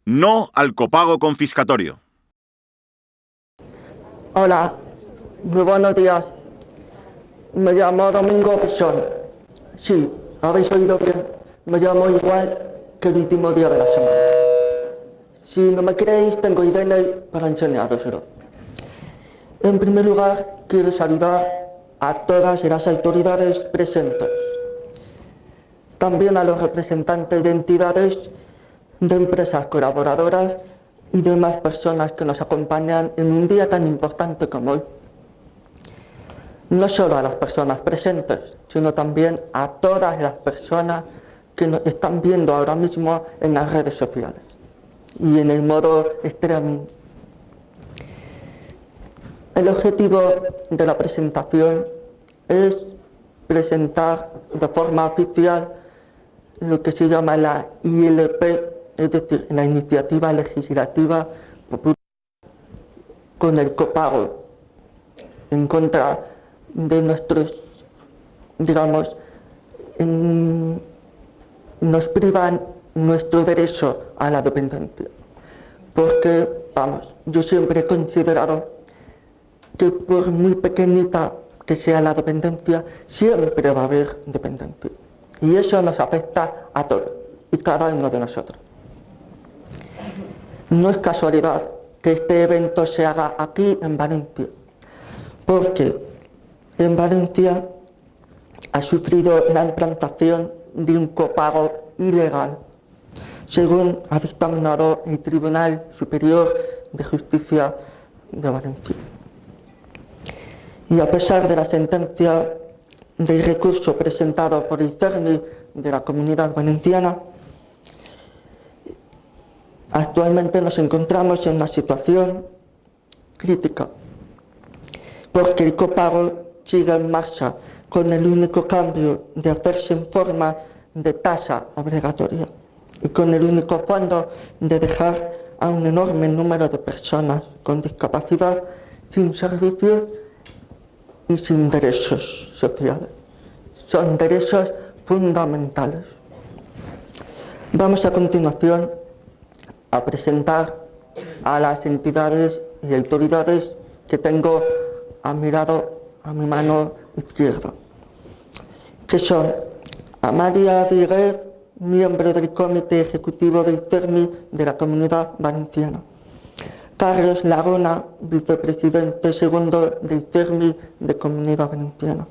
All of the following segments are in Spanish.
No al copago confiscatorio. Hola, muy buenos días. Me llamo Domingo Pichón. Sí, habéis oído bien. Me llamo igual que el último día de la semana. Si no me creéis, tengo IDNI para enseñároslo. En primer lugar, quiero saludar a todas las autoridades presentes. También a los representantes de entidades, de empresas colaboradoras y demás personas que nos acompañan en un día tan importante como hoy. No solo a las personas presentes, sino también a todas las personas que nos están viendo ahora mismo en las redes sociales y en el modo streaming. El objetivo de la presentación es presentar de forma oficial lo que se llama la ILP, es decir, la Iniciativa Legislativa Popular con el copago en contra de nuestros, digamos, nos privan nuestro derecho a la dependencia. Porque, vamos, yo siempre he considerado que por muy pequeñita que sea la dependencia, siempre va a haber dependencia. Y eso nos afecta a todos y cada uno de nosotros. No es casualidad que este evento se haga aquí en Valencia, porque en Valencia ha sufrido la implantación de un copago ilegal, según ha dictaminado el Tribunal Superior de Justicia de Valencia. Y a pesar de la sentencia del recurso presentado por el CERMI de la Comunidad Valenciana, actualmente nos encontramos en una situación crítica, porque el copago sigue en marcha con el único cambio de hacerse en forma de tasa obligatoria y con el único fondo de dejar a un enorme número de personas con discapacidad sin servicios y sin derechos sociales. Son derechos fundamentales. Vamos a continuación a presentar a las entidades y autoridades que tengo a mi lado, a mi mano izquierda, que son Amalia Diguez, miembro del Comité Ejecutivo del CERMI de la Comunidad Valenciana; Carlos Laguna, vicepresidente segundo del CERMI de Comunidad Valenciana;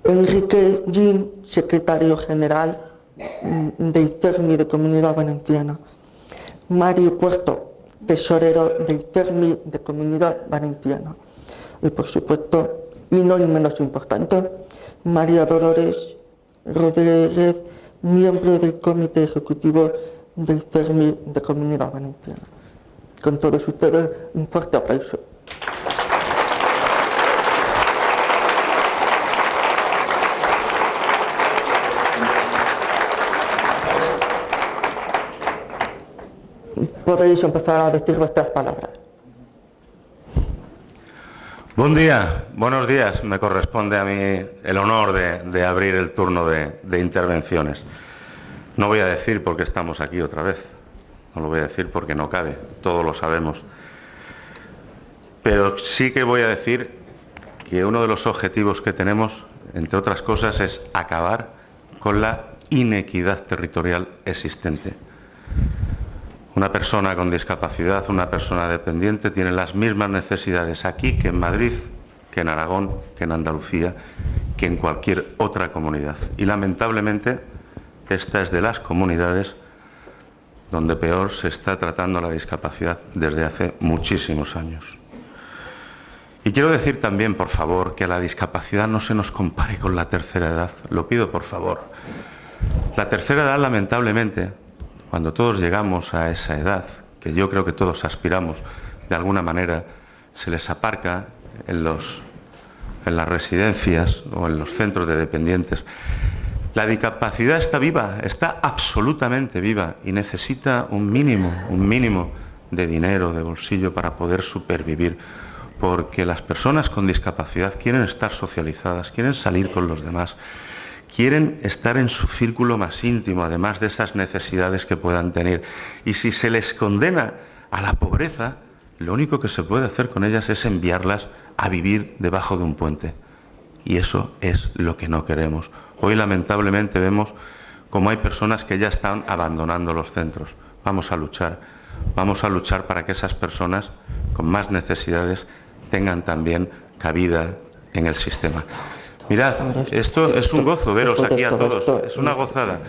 Enrique Gin, secretario general del CERMI de Comunidad Valenciana; Mario Puerto, tesorero del CERMI de Comunidad Valenciana; y por supuesto, y no menos importante, María Dolores Rodríguez, miembro del Comité Ejecutivo del CERMI de Comunidad Valenciana. Con todos ustedes, un fuerte aplauso. Podéis empezar a decir vuestras palabras. Buen día, buenos días. Me corresponde a mí el honor de abrir el turno de intervenciones. No voy a decir por qué estamos aquí otra vez. No lo voy a decir porque no cabe, todos lo sabemos. Pero sí que voy a decir que uno de los objetivos que tenemos, entre otras cosas, es acabar con la inequidad territorial existente. Una persona con discapacidad, una persona dependiente, tiene las mismas necesidades aquí que en Madrid, que en Aragón, que en Andalucía, que en cualquier otra comunidad. Y lamentablemente, esta es de las comunidades donde peor se está tratando la discapacidad desde hace muchísimos años. Y quiero decir también, por favor, que la discapacidad no se nos compare con la tercera edad. Lo pido, por favor. La tercera edad, lamentablemente, cuando todos llegamos a esa edad, que yo creo que todos aspiramos, de alguna manera, se les aparca en las residencias o en los centros de dependientes. La discapacidad está viva, está absolutamente viva y necesita un mínimo de dinero, de bolsillo para poder supervivir, porque las personas con discapacidad quieren estar socializadas, quieren salir con los demás, quieren estar en su círculo más íntimo, además de esas necesidades que puedan tener. Y si se les condena a la pobreza, lo único que se puede hacer con ellas es enviarlas a vivir debajo de un puente. Y eso es lo que no queremos. Hoy, lamentablemente, vemos cómo hay personas que ya están abandonando los centros. Vamos a luchar para que esas personas con más necesidades tengan también cabida en el sistema. Mirad, esto es un gozo veros aquí a todos, es una gozada.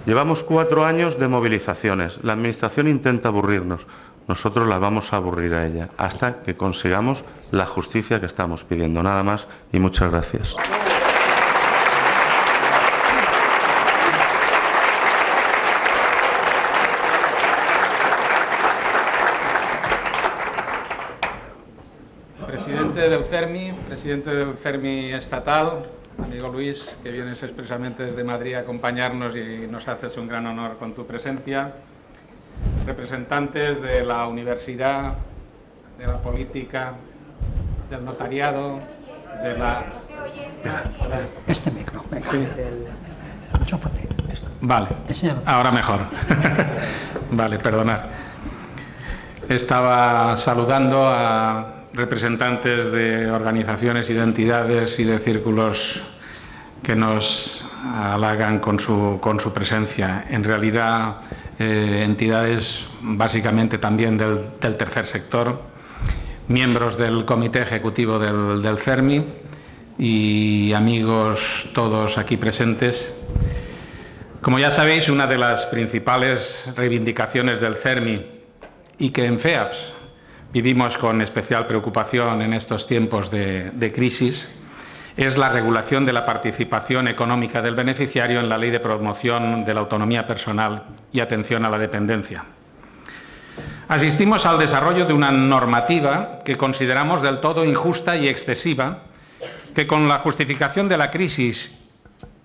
Llevamos 4 años de movilizaciones, la Administración intenta aburrirnos, nosotros la vamos a aburrir a ella, hasta que consigamos la justicia que estamos pidiendo. Nada más y muchas gracias. Presidente del CERMI estatal, amigo Luis, que vienes expresamente desde Madrid a acompañarnos y nos haces un gran honor con tu presencia. Representantes de la universidad, de la política, del notariado, de la... Este micro, venga. Enchúfate. Vale, ahora mejor. Vale, perdonad. Estaba saludando a representantes de organizaciones y de entidades y de círculos que nos halagan con su presencia. En realidad, entidades básicamente también del tercer sector, miembros del comité ejecutivo del CERMI y amigos todos aquí presentes. Como ya sabéis, una de las principales reivindicaciones del CERMI y que en FEAPS vivimos con especial preocupación en estos tiempos de crisis, es la regulación de la participación económica del beneficiario en la Ley de Promoción de la Autonomía Personal y Atención a la Dependencia. Asistimos al desarrollo de una normativa que consideramos del todo injusta y excesiva, que con la justificación de la crisis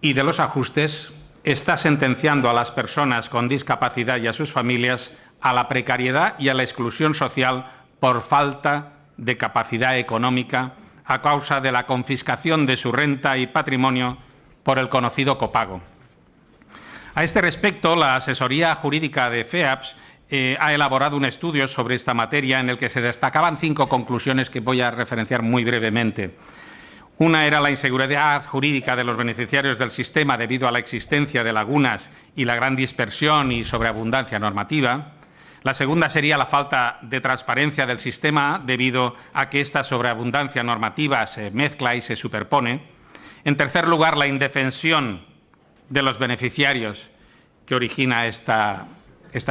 y de los ajustes está sentenciando a las personas con discapacidad y a sus familias a la precariedad y a la exclusión social por falta de capacidad económica a causa de la confiscación de su renta y patrimonio por el conocido copago. A este respecto, la asesoría jurídica de FEAPS ha elaborado un estudio sobre esta materia en el que se destacaban 5 conclusiones que voy a referenciar muy brevemente. Una era la inseguridad jurídica de los beneficiarios del sistema debido a la existencia de lagunas y la gran dispersión y sobreabundancia normativa. La segunda sería la falta de transparencia del sistema debido a que esta sobreabundancia normativa se mezcla y se superpone. En tercer lugar, la indefensión de los beneficiarios que origina esta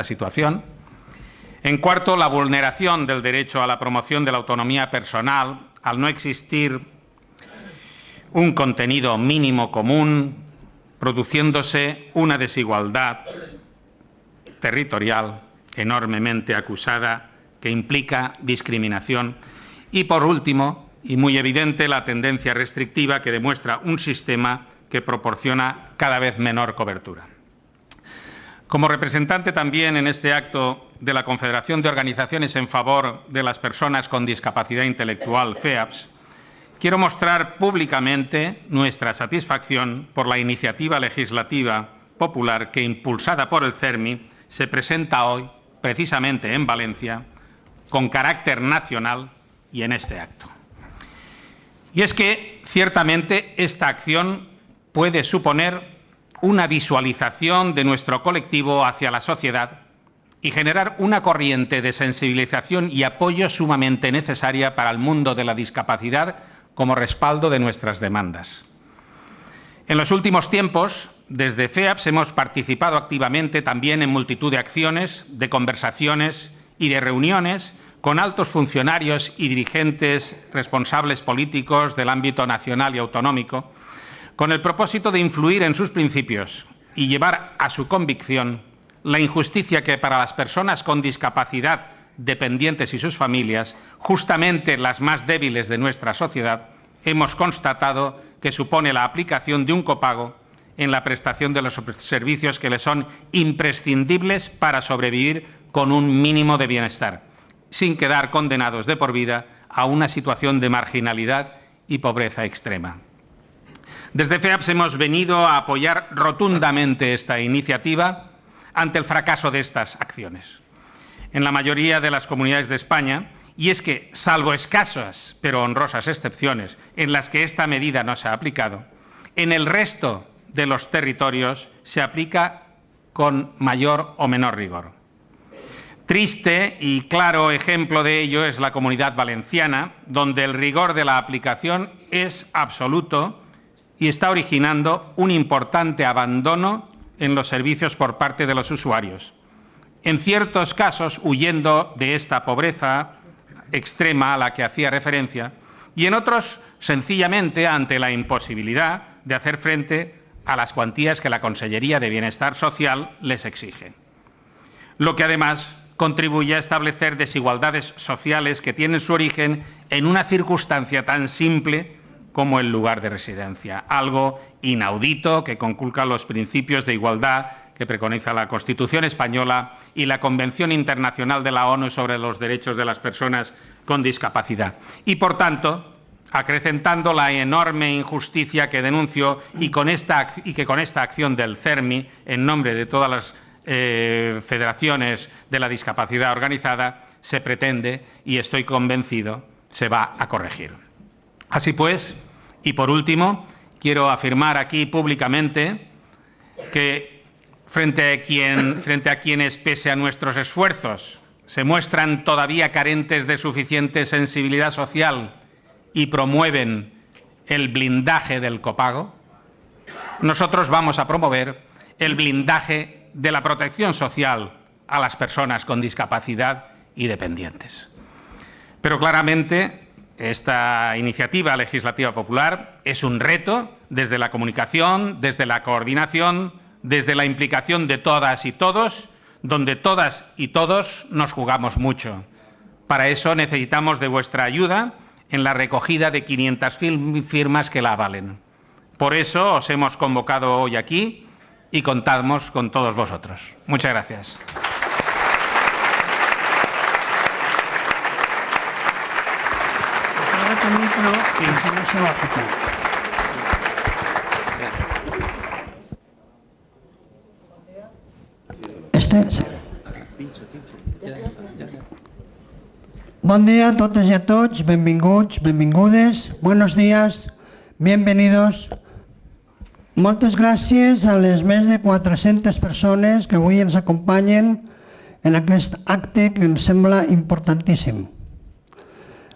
situación. En cuarto, la vulneración del derecho a la promoción de la autonomía personal al no existir un contenido mínimo común, produciéndose una desigualdad territorial enormemente acusada que implica discriminación. Y por último, y muy evidente, la tendencia restrictiva que demuestra un sistema que proporciona cada vez menor cobertura. Como representante también en este acto de la Confederación de Organizaciones en Favor de las Personas con Discapacidad Intelectual, FEAPS, quiero mostrar públicamente nuestra satisfacción por la iniciativa legislativa popular que, impulsada por el CERMI, se presenta hoy, precisamente en Valencia, con carácter nacional y en este acto. Y es que, ciertamente, esta acción puede suponer una visualización de nuestro colectivo hacia la sociedad y generar una corriente de sensibilización y apoyo sumamente necesaria para el mundo de la discapacidad como respaldo de nuestras demandas. En los últimos tiempos, desde FEAPS hemos participado activamente también en multitud de acciones, de conversaciones y de reuniones con altos funcionarios y dirigentes responsables políticos del ámbito nacional y autonómico, con el propósito de influir en sus principios y llevar a su convicción la injusticia que para las personas con discapacidad dependientes y sus familias, justamente las más débiles de nuestra sociedad, hemos constatado que supone la aplicación de un copago en la prestación de los servicios que les son imprescindibles para sobrevivir con un mínimo de bienestar, sin quedar condenados de por vida a una situación de marginalidad y pobreza extrema. Desde FEAPS hemos venido a apoyar rotundamente esta iniciativa ante el fracaso de estas acciones en la mayoría de las comunidades de España, y es que, salvo escasas pero honrosas excepciones en las que esta medida no se ha aplicado, en el resto de los territorios se aplica con mayor o menor rigor. Triste y claro ejemplo de ello es la Comunidad Valenciana, donde el rigor de la aplicación es absoluto y está originando un importante abandono en los servicios por parte de los usuarios. En ciertos casos, huyendo de esta pobreza extrema a la que hacía referencia, y en otros, sencillamente, ante la imposibilidad de hacer frente a las cuantías que la Consellería de Bienestar Social les exige. Lo que además contribuye a establecer desigualdades sociales que tienen su origen en una circunstancia tan simple como el lugar de residencia, algo inaudito que conculca los principios de igualdad que preconiza la Constitución española y la Convención Internacional de la ONU sobre los Derechos de las Personas con Discapacidad. Y, por tanto, acrecentando la enorme injusticia que denuncio y que con esta acción del CERMI, en nombre de todas las federaciones de la discapacidad organizada, se pretende, y estoy convencido, se va a corregir. Así pues, y por último, quiero afirmar aquí públicamente que frente a quienes, pese a nuestros esfuerzos, se muestran todavía carentes de suficiente sensibilidad social y promueven el blindaje del copago, nosotros vamos a promover el blindaje de la protección social a las personas con discapacidad y dependientes. Pero claramente esta iniciativa legislativa popular es un reto desde la comunicación, desde la coordinación, desde la implicación de todas y todos, donde todas y todos nos jugamos mucho. Para eso necesitamos de vuestra ayuda en la recogida de 500 firmas que la avalen. Por eso os hemos convocado hoy aquí y contamos con todos vosotros. Muchas gracias. Bon dia a totes i a tots, benvinguts, benvingudes, buenos días, bienvenidos. Moltes gràcies a les més de 400 persones que avui ens acompanyen en aquest acte que ens sembla importantíssim.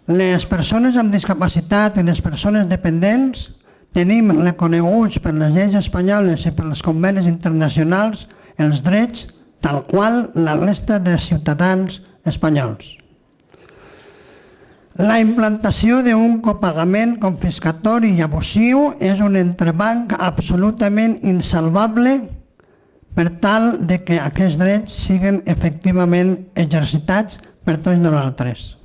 Les persones amb discapacitat i les persones dependents tenim reconeguts per les lleis espanyoles i per les convenis internacionals els drets tal qual la resta de ciutadans espanyols. La implantació d'un copagament confiscatori i abusiu és un entrebanc absolutament insalvable per tal de que aquests drets siguin efectivament exercitats per tots nosaltres.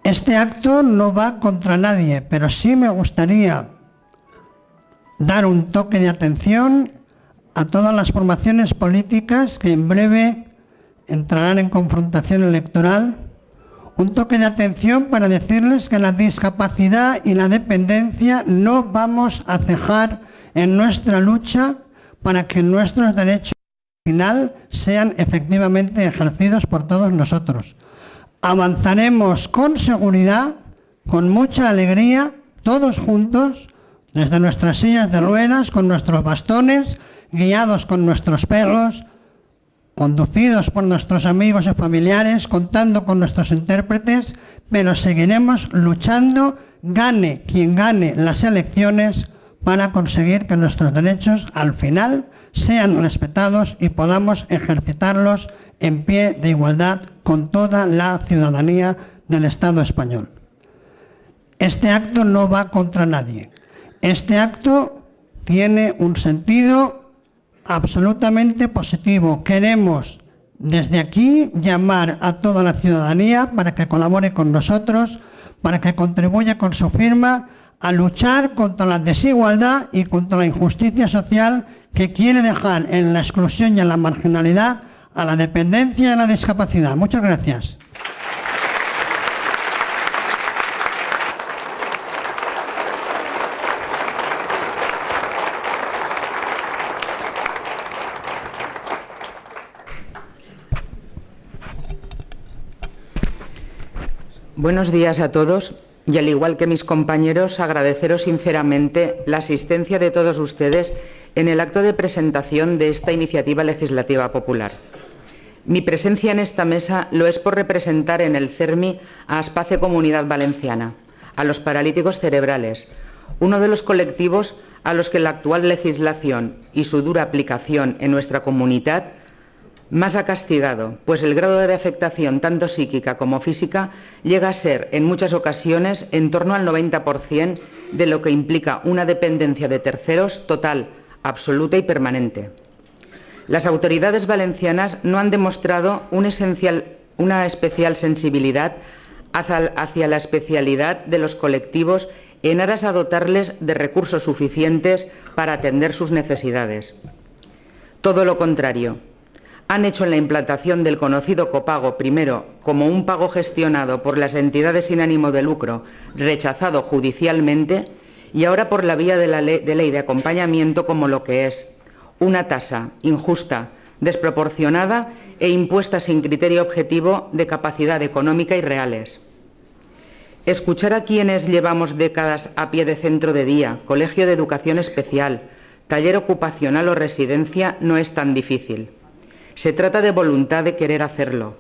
Este acto no va contra nadie, pero sí me gustaría dar un toque de atención a todas las formaciones políticas que en breve entrarán en confrontación electoral. Un toque de atención para decirles que la discapacidad y la dependencia no vamos a cejar en nuestra lucha para que nuestros derechos al final sean efectivamente ejercidos por todos nosotros. Avanzaremos con seguridad, con mucha alegría, todos juntos, desde nuestras sillas de ruedas, con nuestros bastones, guiados con nuestros perros, conducidos por nuestros amigos y familiares, contando con nuestros intérpretes, pero seguiremos luchando, gane quien gane las elecciones, para conseguir que nuestros derechos al final sean respetados y podamos ejercitarlos en pie de igualdad con toda la ciudadanía del Estado español. Este acto no va contra nadie. Este acto tiene un sentido absolutamente positivo. Queremos desde aquí llamar a toda la ciudadanía para que colabore con nosotros, para que contribuya con su firma a luchar contra la desigualdad y contra la injusticia social que quiere dejar en la exclusión y en la marginalidad a la dependencia y a la discapacidad. Muchas gracias. Buenos días a todos y, al igual que mis compañeros, agradeceros sinceramente la asistencia de todos ustedes en el acto de presentación de esta iniciativa legislativa popular. Mi presencia en esta mesa lo es por representar en el CERMI a Aspace Comunidad Valenciana, a los paralíticos cerebrales, uno de los colectivos a los que la actual legislación y su dura aplicación en nuestra comunidad más ha castigado, pues el grado de afectación tanto psíquica como física llega a ser en muchas ocasiones en torno al 90% de lo que implica una dependencia de terceros total, absoluta y permanente. Las autoridades valencianas no han demostrado una especial sensibilidad hacia la especialidad de los colectivos en aras a dotarles de recursos suficientes para atender sus necesidades. Todo lo contrario. Han hecho en la implantación del conocido copago, primero como un pago gestionado por las entidades sin ánimo de lucro, rechazado judicialmente, y ahora por la vía de la ley de acompañamiento como lo que es una tasa injusta, desproporcionada e impuesta sin criterio objetivo de capacidad económica y reales. Escuchar a quienes llevamos décadas a pie de centro de día, colegio de educación especial, taller ocupacional o residencia no es tan difícil. Se trata de voluntad de querer hacerlo,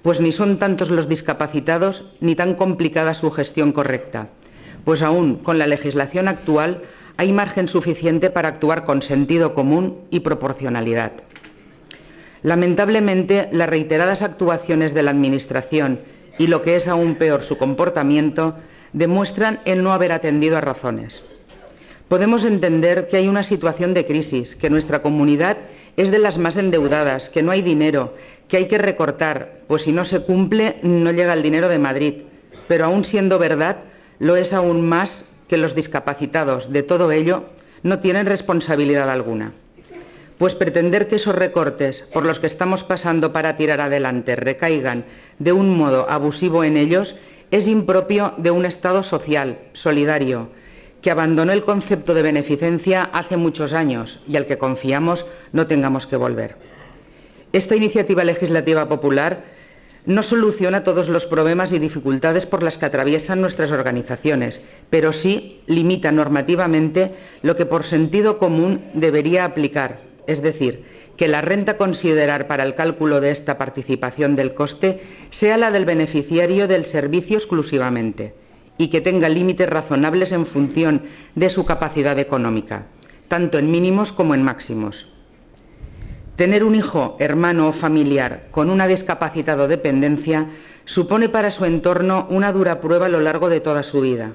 pues ni son tantos los discapacitados ni tan complicada su gestión correcta, pues aún con la legislación actual hay margen suficiente para actuar con sentido común y proporcionalidad. Lamentablemente, las reiteradas actuaciones de la Administración y, lo que es aún peor, su comportamiento, demuestran el no haber atendido a razones. Podemos entender que hay una situación de crisis, que nuestra comunidad es de las más endeudadas, que no hay dinero, que hay que recortar, pues si no se cumple no llega el dinero de Madrid. Pero aún siendo verdad, lo es aún más que los discapacitados de todo ello no tienen responsabilidad alguna. Pues pretender que esos recortes por los que estamos pasando para tirar adelante recaigan de un modo abusivo en ellos es impropio de un Estado social, solidario, que abandonó el concepto de beneficencia hace muchos años y al que confiamos no tengamos que volver. Esta iniciativa legislativa popular no soluciona todos los problemas y dificultades por las que atraviesan nuestras organizaciones, pero sí limita normativamente lo que por sentido común debería aplicar, es decir, que la renta a considerar para el cálculo de esta participación del coste sea la del beneficiario del servicio exclusivamente y que tenga límites razonables en función de su capacidad económica, tanto en mínimos como en máximos. Tener un hijo, hermano o familiar con una discapacidad o dependencia supone para su entorno una dura prueba a lo largo de toda su vida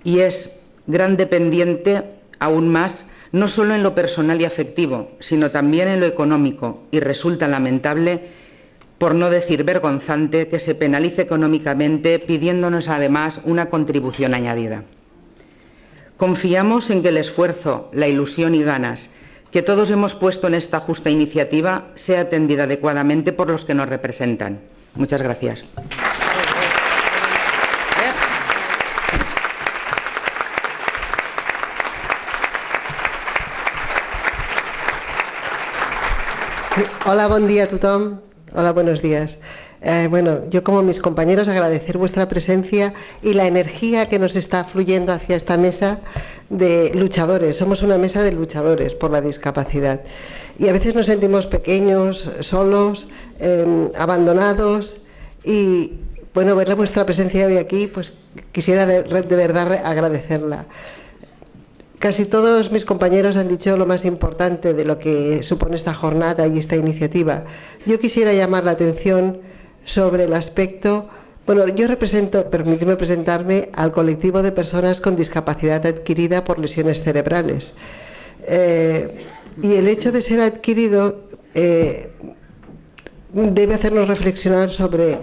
y es gran dependiente aún más no solo en lo personal y afectivo, sino también en lo económico, y resulta lamentable, por no decir vergonzante, que se penalice económicamente pidiéndonos además una contribución añadida. Confiamos en que el esfuerzo, la ilusión y ganas que todos hemos puesto en esta justa iniciativa sea atendida adecuadamente por los que nos representan. Muchas gracias. Sí. Hola, bon dia a tothom. Hola, buenos días. Bueno, yo como mis compañeros agradecer vuestra presencia y la energía que nos está fluyendo hacia esta mesa de luchadores. Somos una mesa de luchadores por la discapacidad y a veces nos sentimos pequeños, solos, abandonados y bueno, ver vuestra presencia hoy aquí, pues quisiera de verdad agradecerla. Casi todos mis compañeros han dicho lo más importante de lo que supone esta jornada y esta iniciativa. Yo quisiera llamar la atención sobre el aspecto, bueno, yo represento, permíteme presentarme, al colectivo de personas con discapacidad adquirida por lesiones cerebrales. Y el hecho de ser adquirido debe hacernos reflexionar sobre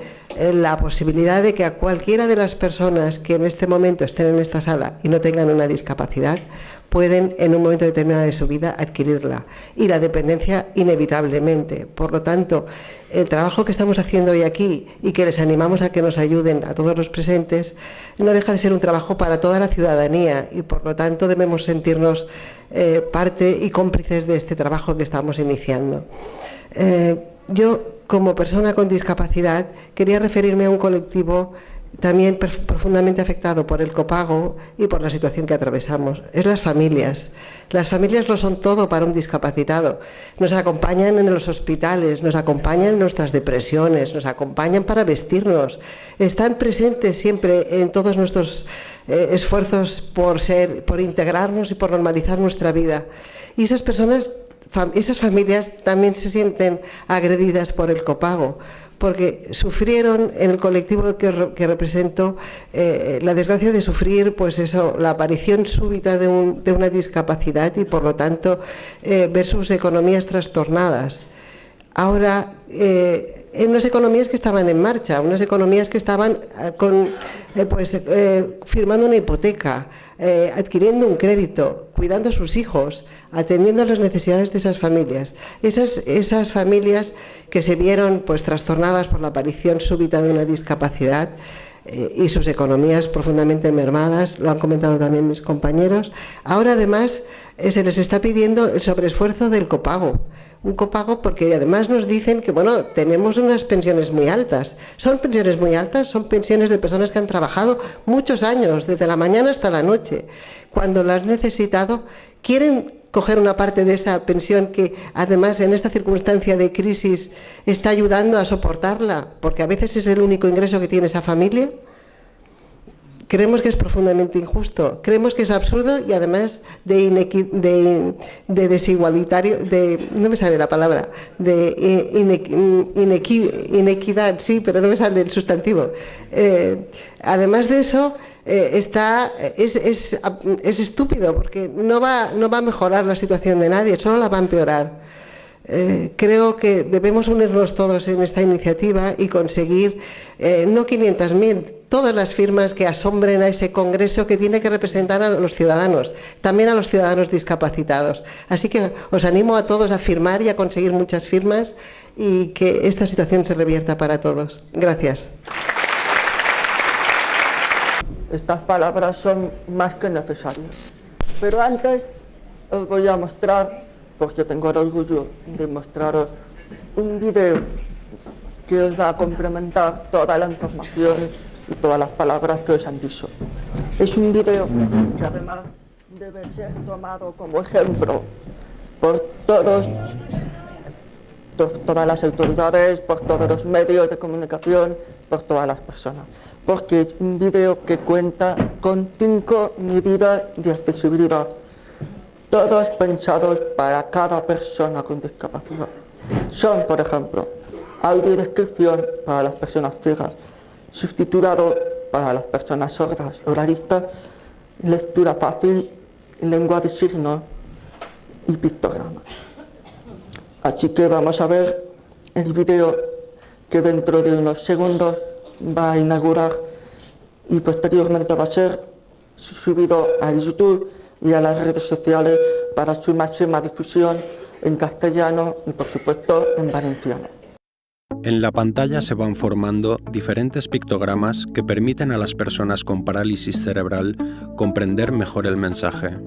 la posibilidad de que a cualquiera de las personas que en este momento estén en esta sala y no tengan una discapacidad, pueden en un momento determinado de su vida adquirirla y la dependencia inevitablemente. Por lo tanto, el trabajo que estamos haciendo hoy aquí y que les animamos a que nos ayuden a todos los presentes no deja de ser un trabajo para toda la ciudadanía y por lo tanto debemos sentirnos parte y cómplices de este trabajo que estamos iniciando. yo, como persona con discapacidad, quería referirme a un colectivo también profundamente afectado por el copago y por la situación que atravesamos. Es las familias. Las familias lo son todo para un discapacitado. Nos acompañan en los hospitales, nos acompañan en nuestras depresiones, nos acompañan para vestirnos. Están presentes siempre en todos nuestros esfuerzos por integrarnos y por normalizar nuestra vida. Y esas personas, esas familias también se sienten agredidas por el copago, porque sufrieron en el colectivo que represento la desgracia de sufrir, pues eso, la aparición súbita de una discapacidad y, por lo tanto, ver sus economías trastornadas. Ahora, en unas economías que estaban en marcha, unas economías que estaban firmando una hipoteca, adquiriendo un crédito, cuidando a sus hijos, atendiendo a las necesidades de esas familias. Esas familias que se vieron pues trastornadas por la aparición súbita de una discapacidad y sus economías profundamente mermadas, lo han comentado también mis compañeros. Ahora además se les está pidiendo el sobreesfuerzo del copago. Un copago porque además nos dicen que bueno, tenemos unas pensiones muy altas. ¿Son pensiones muy altas? Son pensiones de personas que han trabajado muchos años, desde la mañana hasta la noche. Cuando las han necesitado, quieren coger una parte de esa pensión que además en esta circunstancia de crisis está ayudando a soportarla, porque a veces es el único ingreso que tiene esa familia. Creemos que es profundamente injusto, creemos que es absurdo y además de desigualitario, no me sale la palabra, de inequidad, sí, pero no me sale el sustantivo. Además de eso, es estúpido porque no va a mejorar la situación de nadie, solo la va a empeorar. Creo que debemos unirnos todos en esta iniciativa y conseguir no 500.000, todas las firmas que asombren a ese congreso que tiene que representar a los ciudadanos, también a los ciudadanos discapacitados. Así que os animo a todos a firmar y a conseguir muchas firmas y que esta situación se revierta para todos. Gracias. Estas palabras son más que necesarias. Pero antes os voy a mostrar, porque tengo el orgullo de mostraros un video que os va a complementar toda la información y todas las palabras que os han dicho. Es un video que además debe ser tomado como ejemplo por todas las autoridades, por todos los medios de comunicación, por todas las personas. Porque es un video que cuenta con 5 medidas de accesibilidad, todos pensados para cada persona con discapacidad. Son, por ejemplo, audiodescripción para las personas ciegas, subtitulado para las personas sordas, oralistas, lectura fácil, lengua de signos y pictogramas. Así que vamos a ver el video que dentro de unos segundos va a inaugurar y posteriormente va a ser subido a YouTube y a las redes sociales para su máxima difusión en castellano y por supuesto en valenciano. En la pantalla se van formando diferentes pictogramas que permiten a las personas con parálisis cerebral comprender mejor el mensaje.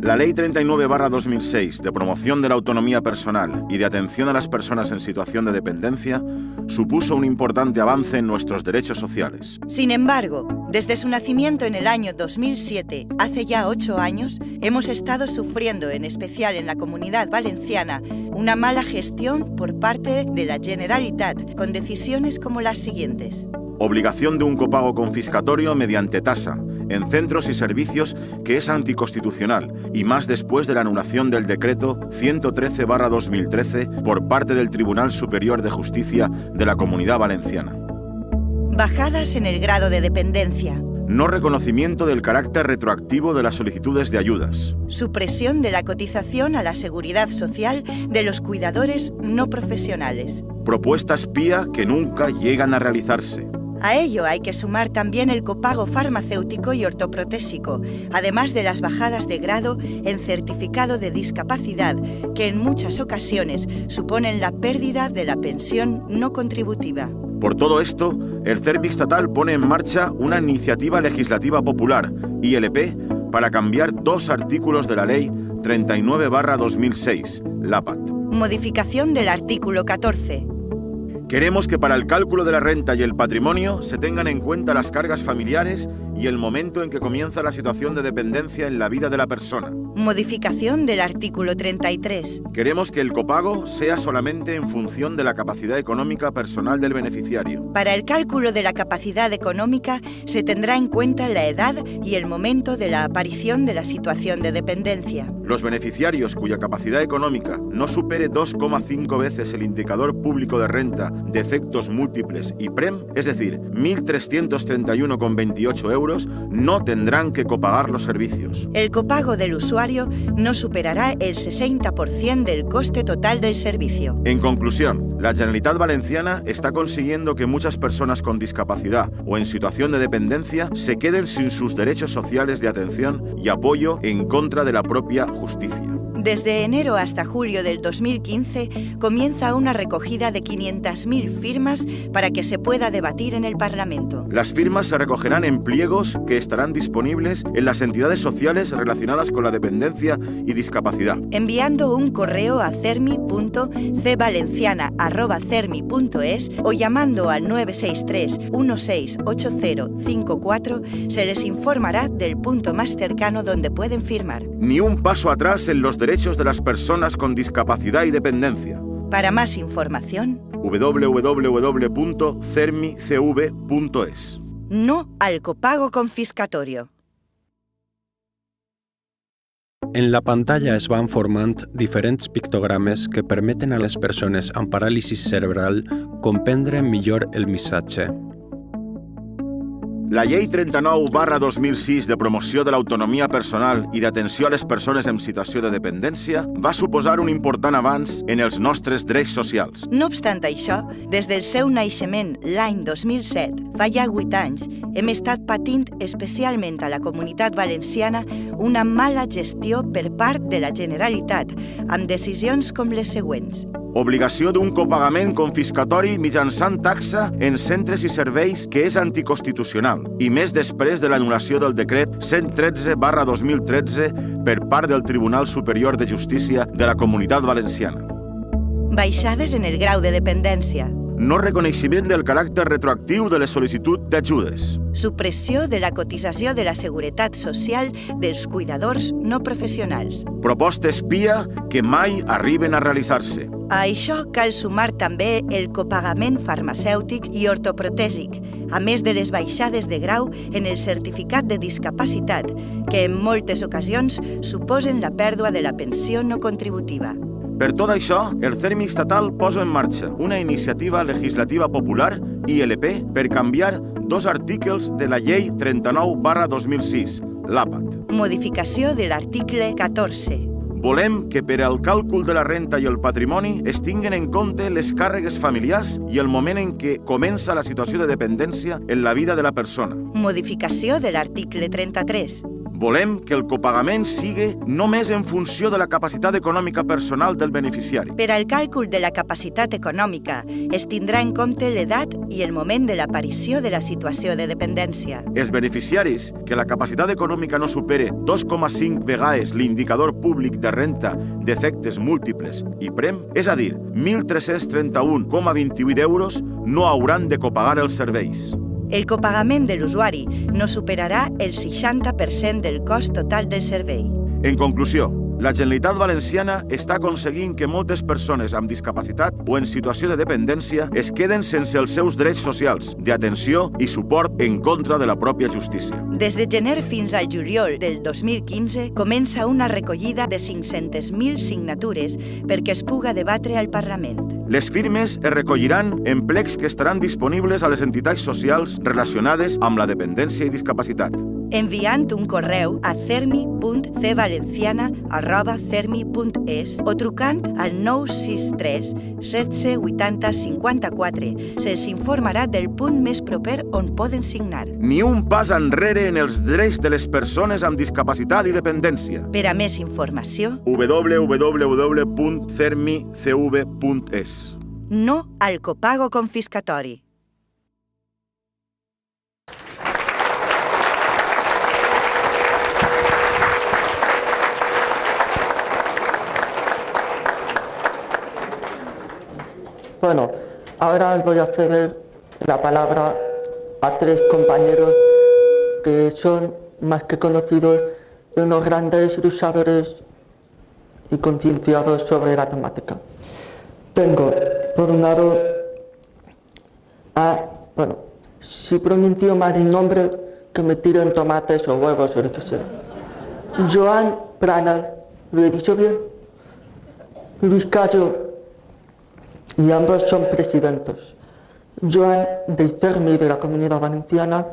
La Ley 39/2006 de promoción de la autonomía personal y de atención a las personas en situación de dependencia supuso un importante avance en nuestros derechos sociales. Sin embargo, desde su nacimiento en el año 2007, hace ya 8 años, hemos estado sufriendo, en especial en la Comunidad Valenciana, una mala gestión por parte de la Generalitat, con decisiones como las siguientes. Obligación de un copago confiscatorio mediante tasa en centros y servicios que es anticonstitucional y más después de la anulación del decreto 113/2013 por parte del Tribunal Superior de Justicia de la Comunidad Valenciana. Bajadas en el grado de dependencia. No reconocimiento del carácter retroactivo de las solicitudes de ayudas. Supresión de la cotización a la seguridad social de los cuidadores no profesionales. Propuestas PIA que nunca llegan a realizarse. A ello hay que sumar también el copago farmacéutico y ortoprotésico, además de las bajadas de grado en certificado de discapacidad, que en muchas ocasiones suponen la pérdida de la pensión no contributiva. Por todo esto, el CERVI estatal pone en marcha una iniciativa legislativa popular, ILP, para cambiar 2 artículos de la Ley 39/2006, LAPAT. Modificación del artículo 14. Queremos que para el cálculo de la renta y el patrimonio se tengan en cuenta las cargas familiares y el momento en que comienza la situación de dependencia en la vida de la persona. Modificación del artículo 33. Queremos que el copago sea solamente en función de la capacidad económica personal del beneficiario. Para el cálculo de la capacidad económica se tendrá en cuenta la edad y el momento de la aparición de la situación de dependencia. Los beneficiarios cuya capacidad económica no supere 2,5 veces el indicador público de renta de efectos múltiples y PREM, es decir, 1.331,28 euros, no tendrán que copagar los servicios. El copago del usuario no superará el 60% del coste total del servicio. En conclusión, la Generalitat Valenciana está consiguiendo que muchas personas con discapacidad o en situación de dependencia se queden sin sus derechos sociales de atención y apoyo en contra de la propia justicia. Desde enero hasta julio del 2015 comienza una recogida de 500.000 firmas para que se pueda debatir en el Parlamento. Las firmas se recogerán en pliegos que estarán disponibles en las entidades sociales relacionadas con la dependencia y discapacidad. Enviando un correo a cermi.cvalenciana@cermi.es o llamando al 963 168054 se les informará del punto más cercano donde pueden firmar. Ni un paso atrás en los derechos de las personas con discapacidad y dependencia. Para más información, www.cermicv.es. No al copago confiscatorio. En la pantalla es van formant diferents pictogrames que permeten a les persones amb paràlisi cerebral comprendre millor el missatge. La Llei 39/2006 de promoció de l'autonomia personal i d'atenció a les persones en situació de dependència va suposar un important avanç en els nostres drets socials. No obstant això, des del seu naixement l'any 2007, fa ja 8 anys, hem estat patint especialment a la Comunitat Valenciana una mala gestió per part de la Generalitat, amb decisions com les següents. Obligació d'un copagament confiscatori mitjançant taxa en centres i serveis que és anticonstitucional, i més després de l'anul·lació del decret 113/2013 per part del Tribunal Superior de Justícia de la Comunitat Valenciana. Baixades en el grau de dependència. No reconeixement del caràcter retroactiu de les sol·licituds d'ajudes. Supressió de la cotització de la Seguretat Social dels cuidadors no professionals. Proposta espia que mai arriben a realitzar-se. A això cal sumar també el copagament farmacèutic i ortoprotèsic, a més de les baixades de grau en el certificat de discapacitat, que en moltes ocasions suposen la pèrdua de la pensió no contributiva. Per tot això, el CERMI estatal posa en marxa una iniciativa legislativa popular, ILP, per canviar 2 articles de la Llei 39/2006, l'APAT. Modificació de l'article 14. Volem que per al càlcul de la renta i el patrimoni es tinguen en compte les càrregues familiars i el moment en què comença la situació de dependència en la vida de la persona. Modificació de l'article 33. Volem que el copagament sigui només en funció de la capacitat econòmica personal del beneficiari. Per al càlcul de la capacitat econòmica es tindrà en compte l'edat i el moment de l'aparició de la situació de dependència. Els beneficiaris que la capacitat econòmica no supere 2,5 vegades l'indicador públic de renta d'efectes múltiples i PREM, és a dir, 1.331,28 euros, no hauran de copagar els serveis. El copagament de l'usuari no superarà el 60% del cost total del servei. En conclusió, la Generalitat Valenciana està aconseguint que moltes persones amb discapacitat o en situació de dependència es queden sense els seus drets socials, d'atenció i suport en contra de la pròpia justícia. Des de gener fins al juliol del 2015 comença una recollida de 500.000 signatures perquè es puga debatre al Parlament. Les firmes es recolliran en plecs que estaran disponibles a les entitats socials relacionades amb la dependència i discapacitat. Enviant un correu a cermi.cvalenciana@cermi.es o trucant al 963 1780 54. Se'ls informarà del punt més proper on poden signar. Ni un pas enrere en els drets de les persones amb discapacitat i dependència. Per a més informació, www.cermicv.es. No al copago confiscatori. Bueno, ahora voy a ceder la palabra a tres compañeros que son más que conocidos de unos grandes luchadores y concienciados sobre la temática. Tengo, por un lado, bueno, si pronuncio mal el nombre, que me tiren tomates o huevos o lo que sea. Joan Pranal, ¿lo he dicho bien? Luis Cayo, y ambos son presidentes. Joan del CERMI de la Comunidad Valenciana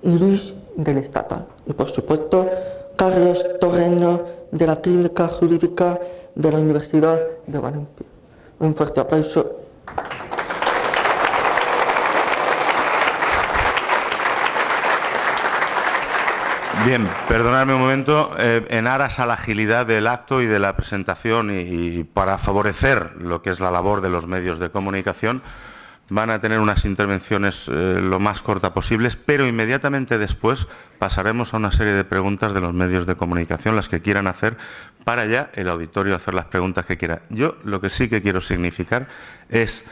y Luis del Estatal. Y por supuesto, Carlos Torreño de la Clínica Jurídica de la Universidad de Valencia. Un fuerte aplauso. Bien, perdonadme un momento, en aras a la agilidad del acto y de la presentación y para favorecer lo que es la labor de los medios de comunicación, van a tener unas intervenciones lo más cortas posibles, pero inmediatamente después pasaremos a una serie de preguntas de los medios de comunicación, las que quieran hacer, para ya el auditorio hacer las preguntas que quiera. Yo lo que sí que quiero significar es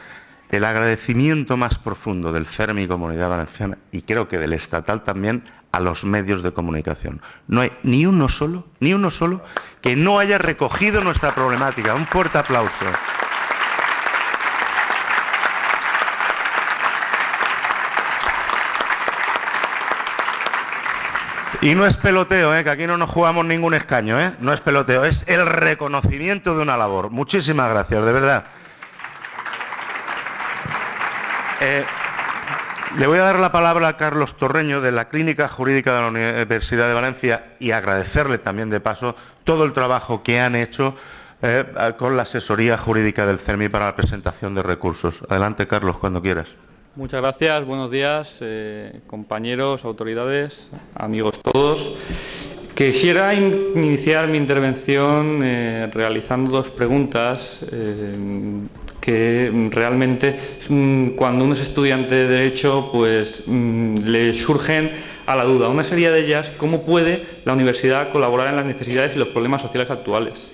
el agradecimiento más profundo del CERMI Comunidad Valenciana y creo que del estatal también a los medios de comunicación. No hay ni uno solo que no haya recogido nuestra problemática. Un fuerte aplauso. Y no es peloteo, que aquí no nos jugamos ningún escaño, no es peloteo, es el reconocimiento de una labor. Muchísimas gracias, de verdad. Le voy a dar la palabra a Carlos Torreño de la Clínica Jurídica de la Universidad de Valencia y agradecerle también de paso todo el trabajo que han hecho con la asesoría jurídica del CERMI para la presentación de recursos. Adelante, Carlos, cuando quieras. Muchas gracias, buenos días, compañeros, autoridades, amigos todos. Quisiera iniciar mi intervención realizando dos preguntas que realmente cuando uno es estudiante de Derecho pues le surgen a la duda. Una serie de ellas, ¿cómo puede la universidad colaborar en las necesidades y los problemas sociales actuales?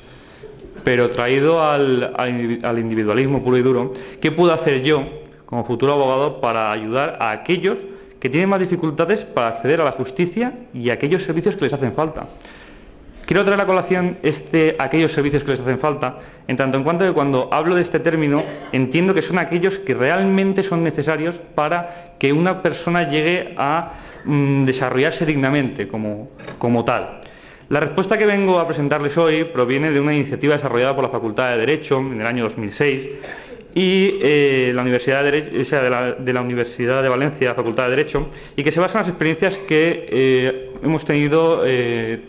Pero traído al individualismo puro y duro, ¿qué puedo hacer yo como futuro abogado para ayudar a aquellos que tienen más dificultades para acceder a la justicia y a aquellos servicios que les hacen falta? Quiero traer a colación aquellos servicios que les hacen falta, en tanto en cuanto que cuando hablo de este término entiendo que son aquellos que realmente son necesarios para que una persona llegue a desarrollarse dignamente como tal. La respuesta que vengo a presentarles hoy proviene de una iniciativa desarrollada por la Facultad de Derecho en el año 2006 y la Universidad de la Universidad de Valencia, Facultad de Derecho, y que se basa en las experiencias que hemos tenido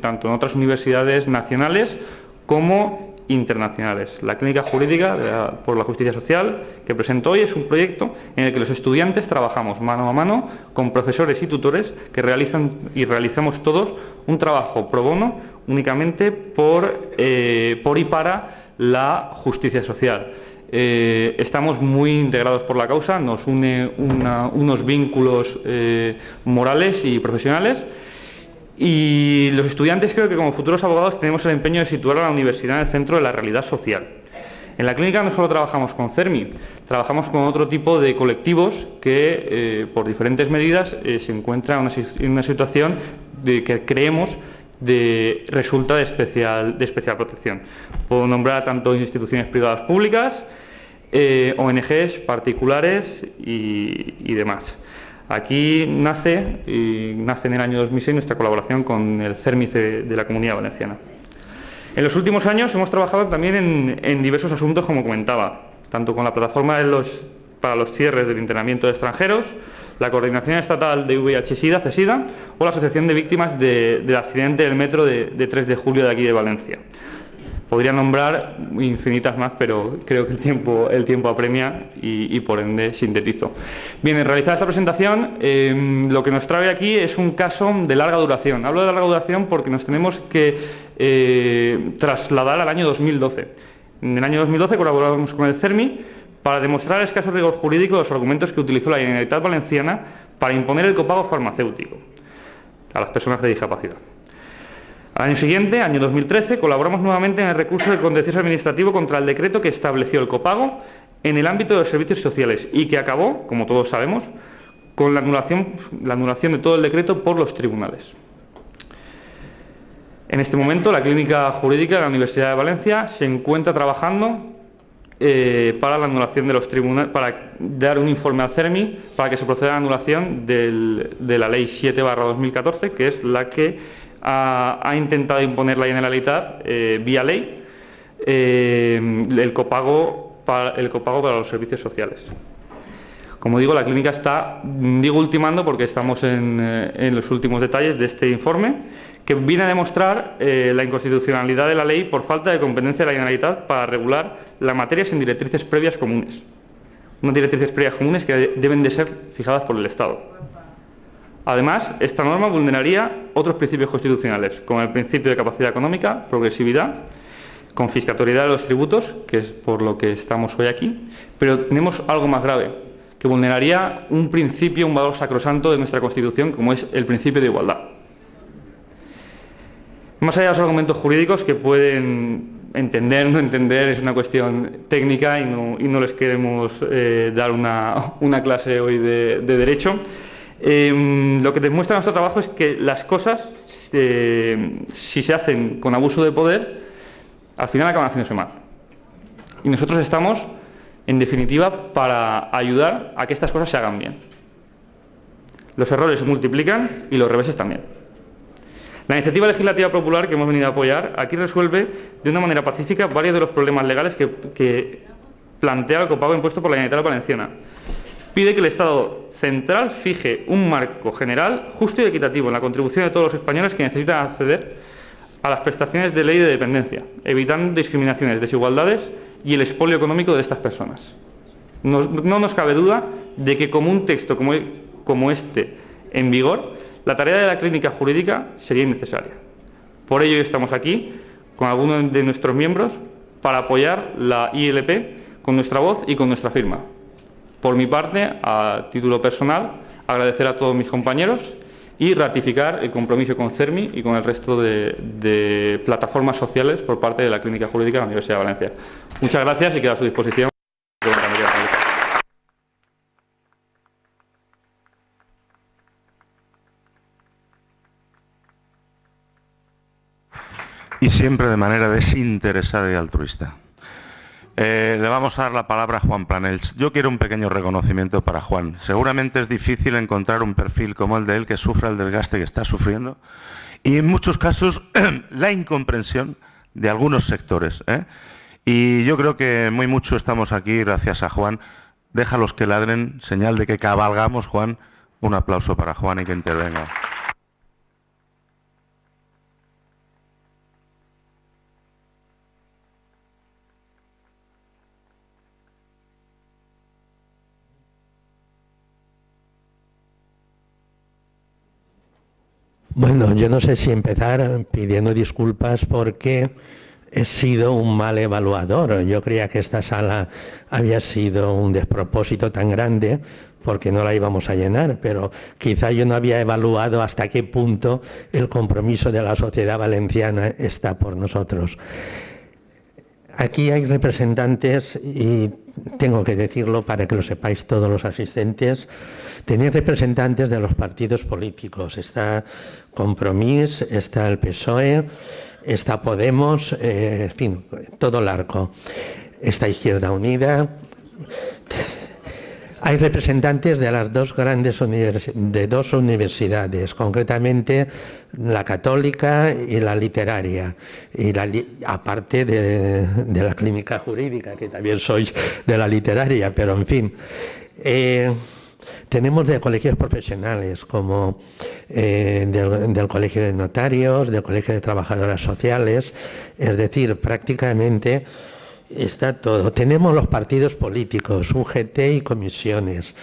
tanto en otras universidades nacionales como internacionales. La Clínica Jurídica por la Justicia Social que presento hoy es un proyecto en el que los estudiantes trabajamos mano a mano con profesores y tutores que realizamos todos un trabajo pro bono únicamente por y para la justicia social. Estamos muy integrados por la causa, nos une unos vínculos morales y profesionales, y los estudiantes creo que como futuros abogados tenemos el empeño de situar a la universidad en el centro de la realidad social. En la clínica no solo trabajamos con CERMI, trabajamos con otro tipo de colectivos que por diferentes medidas se encuentran en una situación que creemos resulta de especial protección. Puedo nombrar tanto instituciones privadas públicas, ONGs, particulares y demás. Aquí nace en el año 2006 nuestra colaboración con el CERMI de la Comunidad Valenciana. En los últimos años hemos trabajado también en diversos asuntos, como comentaba, tanto con la plataforma para los cierres del internamiento de extranjeros, la Coordinación Estatal de VIH-Sida, CESIDA, o la Asociación de Víctimas del Accidente del Metro de 3 de julio de aquí de Valencia. Podría nombrar infinitas más, pero creo que el tiempo apremia y por ende sintetizo. Bien, en realizar esta presentación, lo que nos trae aquí es un caso de larga duración. Hablo de larga duración porque nos tenemos que trasladar al año 2012. En el año 2012 colaboramos con el CERMI para demostrar el escaso rigor jurídico de los argumentos que utilizó la Generalitat Valenciana para imponer el copago farmacéutico a las personas de discapacidad. Al año siguiente, año 2013, colaboramos nuevamente en el recurso de contencioso administrativo contra el decreto que estableció el copago en el ámbito de los servicios sociales y que acabó, como todos sabemos, con la anulación de todo el decreto por los tribunales. En este momento, la Clínica Jurídica de la Universidad de Valencia se encuentra trabajando para la anulación de los tribunales, para dar un informe al CERMI para que se proceda a la anulación de la Ley 7/2014, que es la que ha intentado imponer la Generalitat vía ley el copago para los servicios sociales. Como digo, la clínica está, ultimando porque estamos en los últimos detalles de este informe, que viene a demostrar la inconstitucionalidad de la ley por falta de competencia de la Generalitat para regular la materia sin directrices previas comunes. Unas directrices previas comunes que deben de ser fijadas por el Estado. Además, esta norma vulneraría otros principios constitucionales, como el principio de capacidad económica, progresividad, confiscatoriedad de los tributos, que es por lo que estamos hoy aquí, pero tenemos algo más grave, que vulneraría un principio, un valor sacrosanto de nuestra Constitución, como es el principio de igualdad. Más allá de los argumentos jurídicos que pueden entender o no entender, es una cuestión técnica y no les queremos dar una clase hoy de derecho. Lo que demuestra nuestro trabajo es que las cosas, si se hacen con abuso de poder, al final acaban haciéndose mal. Y nosotros estamos, en definitiva, para ayudar a que estas cosas se hagan bien. Los errores se multiplican y los reveses también. La iniciativa legislativa popular que hemos venido a apoyar aquí resuelve de una manera pacífica varios de los problemas legales que plantea el copago impuesto por la Generalitat Valenciana. Pide que el Estado central fije un marco general justo y equitativo en la contribución de todos los españoles que necesitan acceder a las prestaciones de ley de dependencia, evitando discriminaciones, desigualdades y el expolio económico de estas personas. No nos cabe duda de que como un texto como este en vigor, la tarea de la clínica jurídica sería innecesaria. Por ello estamos aquí con algunos de nuestros miembros para apoyar la ILP con nuestra voz y con nuestra firma. Por mi parte, a título personal, agradecer a todos mis compañeros y ratificar el compromiso con CERMI y con el resto de plataformas sociales por parte de la Clínica Jurídica de la Universidad de Valencia. Muchas gracias y quedo a su disposición. Y siempre de manera desinteresada y altruista. Le vamos a dar la palabra a Juan Planells. Yo quiero un pequeño reconocimiento para Juan. Seguramente es difícil encontrar un perfil como el de él que sufra el desgaste que está sufriendo y en muchos casos la incomprensión de algunos sectores. Y yo creo que muy mucho estamos aquí gracias a Juan. Déjalos que ladren, señal de que cabalgamos, Juan. Un aplauso para Juan y que intervenga. Bueno, yo no sé si empezar pidiendo disculpas porque he sido un mal evaluador. Yo creía que esta sala había sido un despropósito tan grande porque no la íbamos a llenar, pero quizá yo no había evaluado hasta qué punto el compromiso de la sociedad valenciana está por nosotros. Aquí hay representantes, y tengo que decirlo para que lo sepáis todos los asistentes, tenéis representantes de los partidos políticos. Está Compromís, está el PSOE, está Podemos, en fin, todo el arco. Está Izquierda Unida. Hay representantes de las dos grandes universidades, concretamente la católica y la literaria, y aparte de la clínica jurídica, que también sois de la literaria, pero en fin. Tenemos de colegios profesionales, como del Colegio de Notarios, del Colegio de Trabajadoras Sociales, es decir, prácticamente está todo. Tenemos los partidos políticos, UGT y comisiones.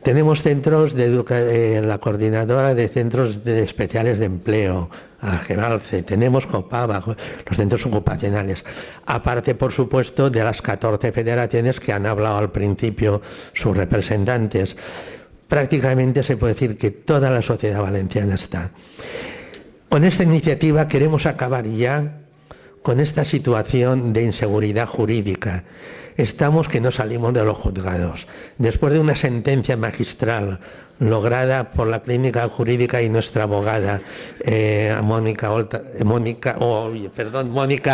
Tenemos centros de la coordinadora de centros especiales de empleo, AGEVALCE, tenemos COPAVA, los centros ocupacionales. Aparte, por supuesto, de las 14 federaciones que han hablado al principio sus representantes. Prácticamente se puede decir que toda la sociedad valenciana está. Con esta iniciativa queremos acabar ya con esta situación de inseguridad jurídica. Estamos que no salimos de los juzgados. Después de una sentencia magistral lograda por la clínica jurídica y nuestra abogada Mónica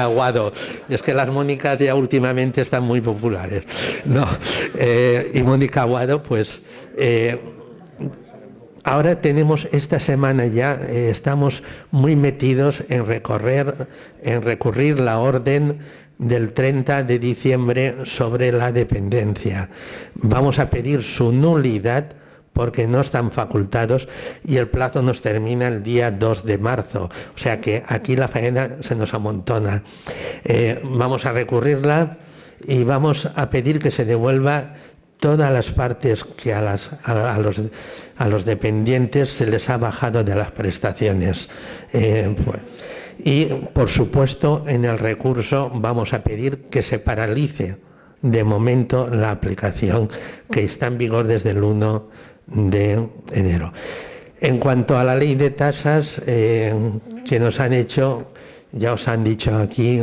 Aguado, es que las Mónicas ya últimamente están muy populares, y Mónica Aguado, pues ahora tenemos esta semana ya, estamos muy metidos en recurrir la orden del 30 de diciembre sobre la dependencia. Vamos a pedir su nulidad porque no están facultados y el plazo nos termina el día 2 de marzo. O sea que aquí la faena se nos amontona. Vamos a recurrirla y vamos a pedir que se devuelva todas las partes que a los dependientes se les ha bajado de las prestaciones. Y, por supuesto, en el recurso vamos a pedir que se paralice de momento la aplicación que está en vigor desde el 1 de enero. En cuanto a la ley de tasas que nos han hecho, ya os han dicho aquí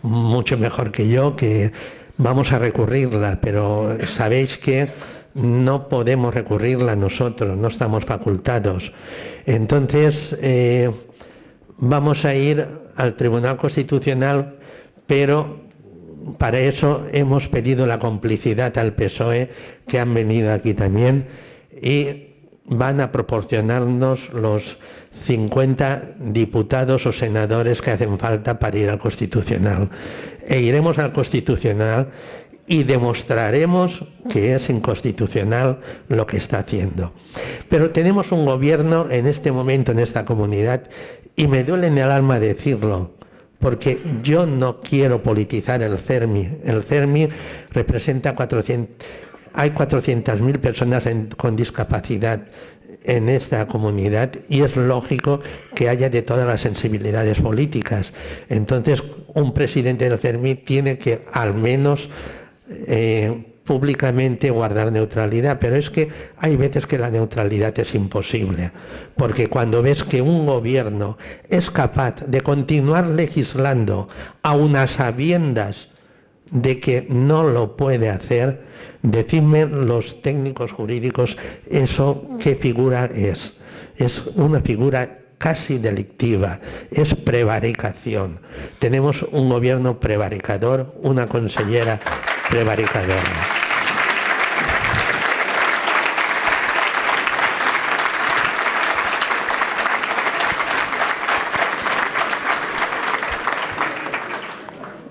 mucho mejor que yo que vamos a recurrirla, pero sabéis que no podemos recurrirla nosotros, no estamos facultados. Entonces, vamos a ir al Tribunal Constitucional, pero para eso hemos pedido la complicidad al PSOE, que han venido aquí también, y van a proporcionarnos los 50 diputados o senadores que hacen falta para ir al Constitucional. E iremos al Constitucional y demostraremos que es inconstitucional lo que está haciendo. Pero tenemos un gobierno en este momento en esta comunidad, y me duele en el alma decirlo, porque yo no quiero politizar el CERMI. El CERMI representa 400.000 personas con discapacidad en esta comunidad y es lógico que haya de todas las sensibilidades políticas. Entonces, un presidente del CERMI tiene que al menos públicamente guardar neutralidad, pero es que hay veces que la neutralidad es imposible, porque cuando ves que un gobierno es capaz de continuar legislando aun a sabiendas de que no lo puede hacer, decidme los técnicos jurídicos eso qué figura es. Es una figura casi delictiva, es prevaricación. Tenemos un gobierno prevaricador, una consellera prevaricadora.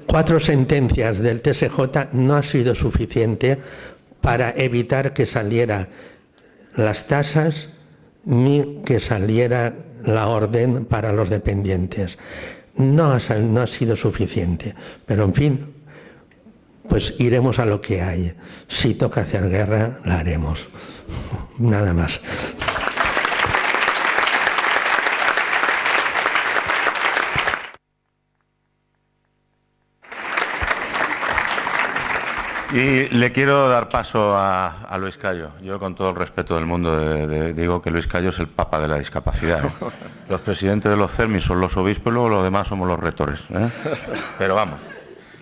Cuatro sentencias del TSJ no ha sido suficiente para evitar que saliera las tasas ni que saliera la orden para los dependientes. No ha sido suficiente, pero en fin, pues iremos a lo que hay. Si toca hacer guerra, la haremos. Nada más. Y le quiero dar paso a Luis Callo. Yo, con todo el respeto del mundo, digo que Luis Callo es el papa de la discapacidad. Los presidentes de los CERMI son los obispos y luego los demás somos los rectores. Pero vamos.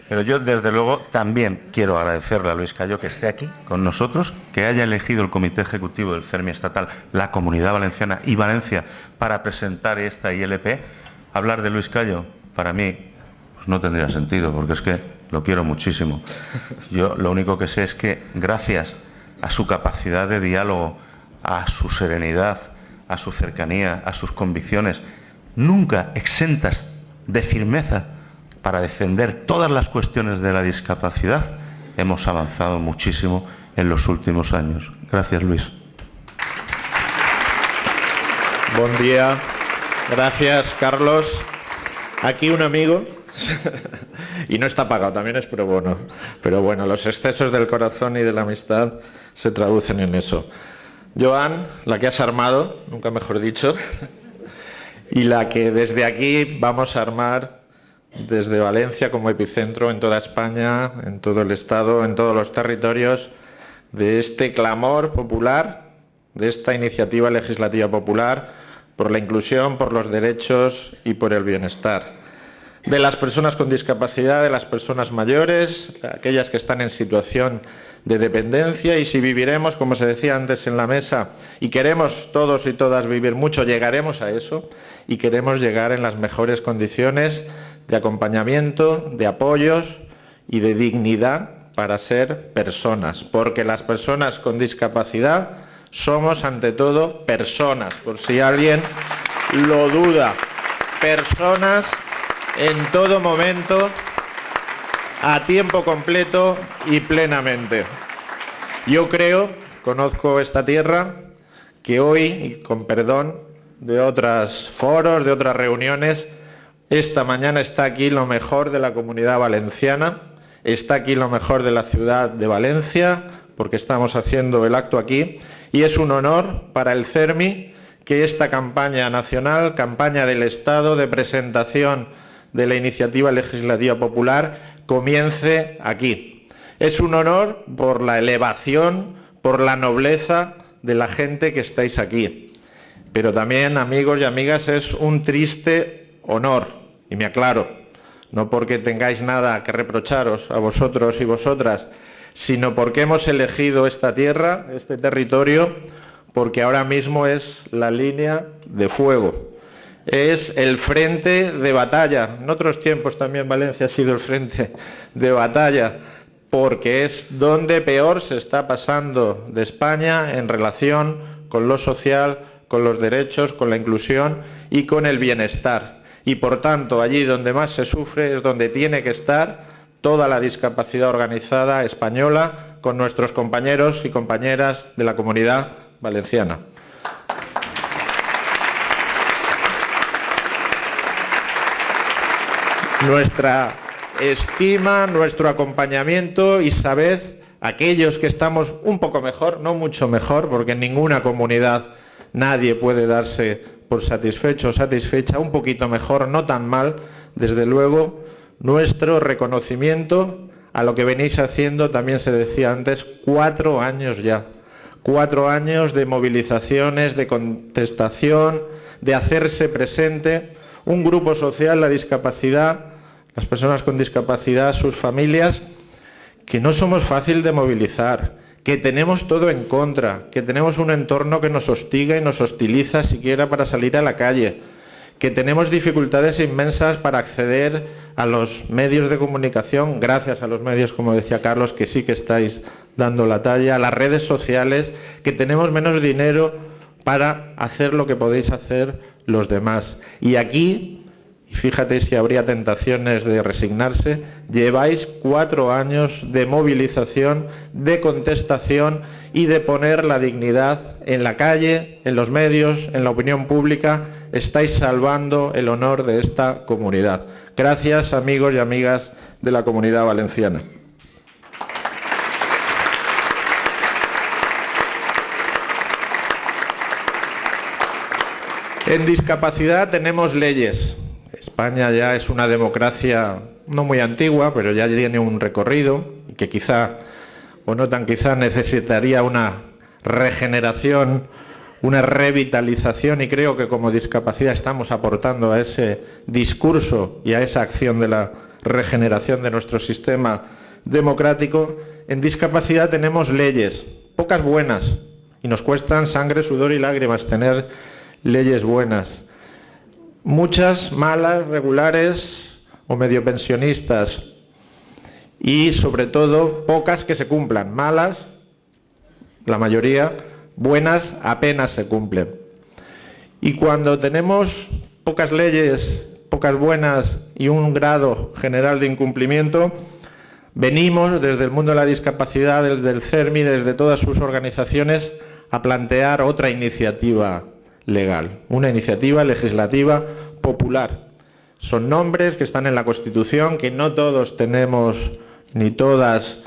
Pero yo, desde luego, también quiero agradecerle a Luis Callo que esté aquí con nosotros, que haya elegido el Comité Ejecutivo del CERMI Estatal, la Comunidad Valenciana y Valencia para presentar esta ILP. Hablar de Luis Callo, para mí, pues no tendría sentido, porque es que lo quiero muchísimo. Yo lo único que sé es que gracias a su capacidad de diálogo, a su serenidad, a su cercanía, a sus convicciones, nunca exentas de firmeza para defender todas las cuestiones de la discapacidad, hemos avanzado muchísimo en los últimos años. Gracias, Luis. Buen día. Gracias, Carlos. Aquí un amigo. Y no está pagado, también es pro bono. Pero bueno, los excesos del corazón y de la amistad se traducen en eso. Joan, la que has armado, nunca mejor dicho, y la que desde aquí vamos a armar desde Valencia como epicentro en toda España, en todo el Estado, en todos los territorios, de este clamor popular, de esta iniciativa legislativa popular por la inclusión, por los derechos y por el bienestar. de las personas con discapacidad, de las personas mayores, aquellas que están en situación de dependencia, y si viviremos, como se decía antes en la mesa, y queremos todos y todas vivir mucho, llegaremos a eso, y queremos llegar en las mejores condiciones de acompañamiento, de apoyos y de dignidad para ser personas, porque las personas con discapacidad somos ante todo personas, por si alguien lo duda, personas en todo momento, a tiempo completo y plenamente. Yo creo, conozco esta tierra, que hoy, y con perdón de otros foros, de otras reuniones, esta mañana está aquí lo mejor de la Comunidad Valenciana, está aquí lo mejor de la ciudad de Valencia, porque estamos haciendo el acto aquí, y es un honor para el CERMI que esta campaña nacional, campaña del Estado de presentación de la iniciativa legislativa popular, comience aquí. Es un honor por la elevación, por la nobleza de la gente que estáis aquí. Pero también, amigos y amigas, es un triste honor, y me aclaro, no porque tengáis nada que reprocharos a vosotros y vosotras, sino porque hemos elegido esta tierra, este territorio, porque ahora mismo es la línea de fuego. Es el frente de batalla. En otros tiempos también Valencia ha sido el frente de batalla, porque es donde peor se está pasando de España en relación con lo social, con los derechos, con la inclusión y con el bienestar. Y por tanto, allí donde más se sufre es donde tiene que estar toda la discapacidad organizada española, con nuestros compañeros y compañeras de la Comunidad Valenciana. Nuestra estima, nuestro acompañamiento, y sabed, aquellos que estamos un poco mejor, no mucho mejor, porque en ninguna comunidad nadie puede darse por satisfecho o satisfecha, un poquito mejor, no tan mal, desde luego, nuestro reconocimiento a lo que venís haciendo, también se decía antes, 4 años ya. 4 años de movilizaciones, de contestación, de hacerse presente, un grupo social, la discapacidad, las personas con discapacidad, sus familias, que no somos fácil de movilizar, que tenemos todo en contra, que tenemos un entorno que nos hostiga y nos hostiliza siquiera para salir a la calle, que tenemos dificultades inmensas para acceder a los medios de comunicación, gracias a los medios, como decía Carlos, que sí que estáis dando la talla, a las redes sociales, que tenemos menos dinero para hacer lo que podéis hacer los demás. Y aquí, y fíjate si habría tentaciones de resignarse, lleváis 4 años de movilización, de contestación y de poner la dignidad en la calle, en los medios, en la opinión pública. Estáis salvando el honor de esta comunidad. Gracias, amigos y amigas de la Comunidad Valenciana. En discapacidad tenemos leyes. España ya es una democracia no muy antigua, pero ya tiene un recorrido y que quizá, o no tan quizá, necesitaría una regeneración, una revitalización, y creo que como discapacidad estamos aportando a ese discurso y a esa acción de la regeneración de nuestro sistema democrático. En discapacidad tenemos leyes, pocas buenas, y nos cuestan sangre, sudor y lágrimas tener leyes buenas. Muchas malas, regulares o medio pensionistas, y sobre todo pocas que se cumplan. Malas, la mayoría; buenas, apenas se cumplen. Y cuando tenemos pocas leyes, pocas buenas y un grado general de incumplimiento, venimos desde el mundo de la discapacidad, desde el CERMI, desde todas sus organizaciones, a plantear otra iniciativa legal, una iniciativa legislativa popular. Son nombres que están en la Constitución, que no todos tenemos, ni todas,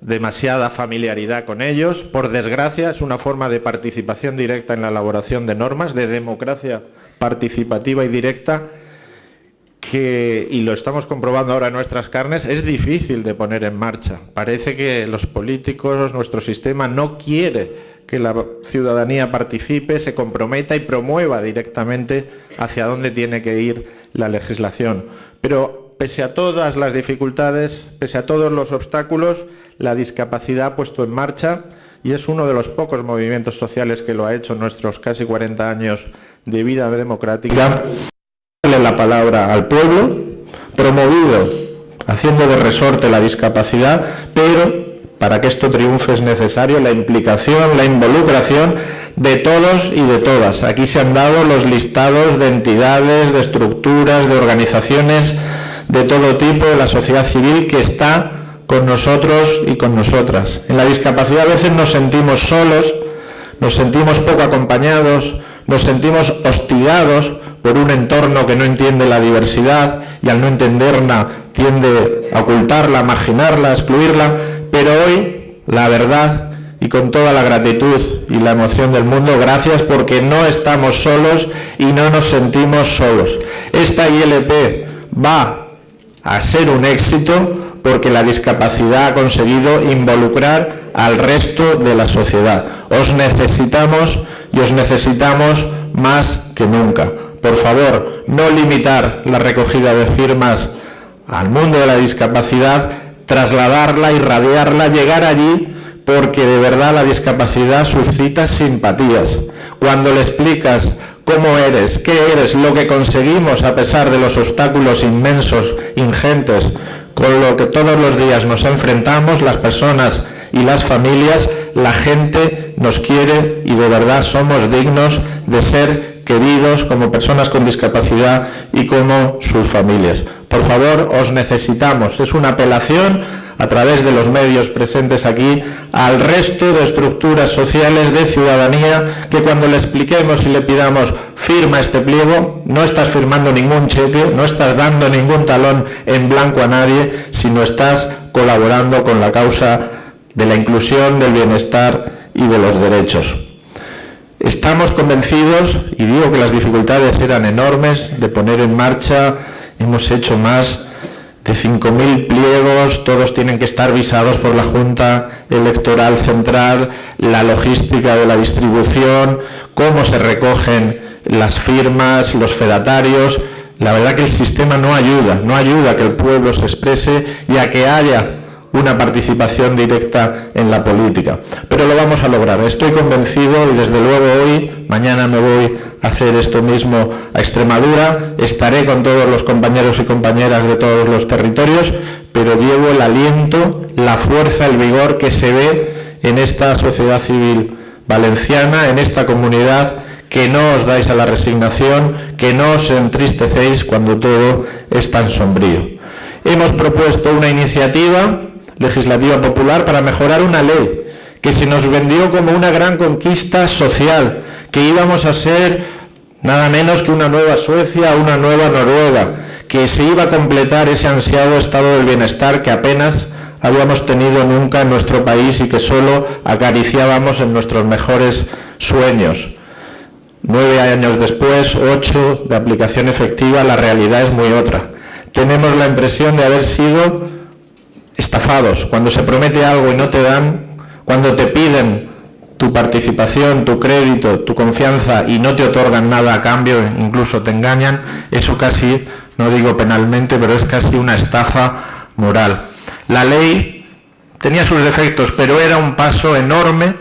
demasiada familiaridad con ellos. Por desgracia, es una forma de participación directa en la elaboración de normas, de democracia participativa y directa, que, y lo estamos comprobando ahora en nuestras carnes, es difícil de poner en marcha. Parece que los políticos, nuestro sistema, no quiere que la ciudadanía participe, se comprometa y promueva directamente hacia dónde tiene que ir la legislación. Pero pese a todas las dificultades, pese a todos los obstáculos, la discapacidad ha puesto en marcha, y es uno de los pocos movimientos sociales que lo ha hecho en nuestros casi 40 años de vida democrática, darle la palabra al pueblo, promovido, haciendo de resorte la discapacidad, pero para que esto triunfe es necesario la implicación, la involucración de todos y de todas. Aquí se han dado los listados de entidades, de estructuras, de organizaciones de todo tipo de la sociedad civil que está con nosotros y con nosotras. En la discapacidad a veces nos sentimos solos, nos sentimos poco acompañados, nos sentimos hostigados por un entorno que no entiende la diversidad y al no entenderla tiende a ocultarla, a marginarla, a excluirla, pero hoy, la verdad, y con toda la gratitud y la emoción del mundo, gracias porque no estamos solos y no nos sentimos solos. Esta ILP va a ser un éxito porque la discapacidad ha conseguido involucrar al resto de la sociedad. Os necesitamos y os necesitamos más que nunca. Por favor, no limitar la recogida de firmas al mundo de la discapacidad, trasladarla, irradiarla, llegar allí, porque de verdad la discapacidad suscita simpatías. Cuando le explicas cómo eres, qué eres, lo que conseguimos a pesar de los obstáculos inmensos, ingentes, con lo que todos los días nos enfrentamos, las personas y las familias, la gente nos quiere y de verdad somos dignos de ser queridos como personas con discapacidad y como sus familias. Por favor, os necesitamos. Es una apelación a través de los medios presentes aquí al resto de estructuras sociales de ciudadanía, que cuando le expliquemos y le pidamos firma este pliego, no estás firmando ningún cheque, no estás dando ningún talón en blanco a nadie, sino estás colaborando con la causa de la inclusión, del bienestar y de los derechos. Estamos convencidos, y digo que las dificultades eran enormes, de poner en marcha, hemos hecho más de 5.000 pliegos, todos tienen que estar visados por la Junta Electoral Central, la logística de la distribución, cómo se recogen las firmas, los fedatarios. La verdad que el sistema no ayuda a que el pueblo se exprese y a que haya una participación directa en la política. Pero lo vamos a lograr, estoy convencido, y desde luego mañana me voy a hacer esto mismo a Extremadura, estaré con todos los compañeros y compañeras de todos los territorios, pero llevo el aliento, la fuerza, el vigor que se ve en esta sociedad civil valenciana, en esta comunidad, que no os dais a la resignación, que no os entristecéis cuando todo es tan sombrío. Hemos propuesto una iniciativa legislativa popular para mejorar una ley que se nos vendió como una gran conquista social, que íbamos a ser nada menos que una nueva Suecia, una nueva Noruega, que se iba a completar ese ansiado estado del bienestar que apenas habíamos tenido nunca en nuestro país y que solo acariciábamos en nuestros mejores sueños. 9 años después, 8 de aplicación efectiva, la realidad es muy otra. Tenemos la impresión de haber sido estafados. Cuando se promete algo y no te dan, cuando te piden tu participación, tu crédito, tu confianza y no te otorgan nada a cambio, incluso te engañan, eso casi, no digo penalmente, pero es casi una estafa moral. La ley tenía sus defectos, pero era un paso enorme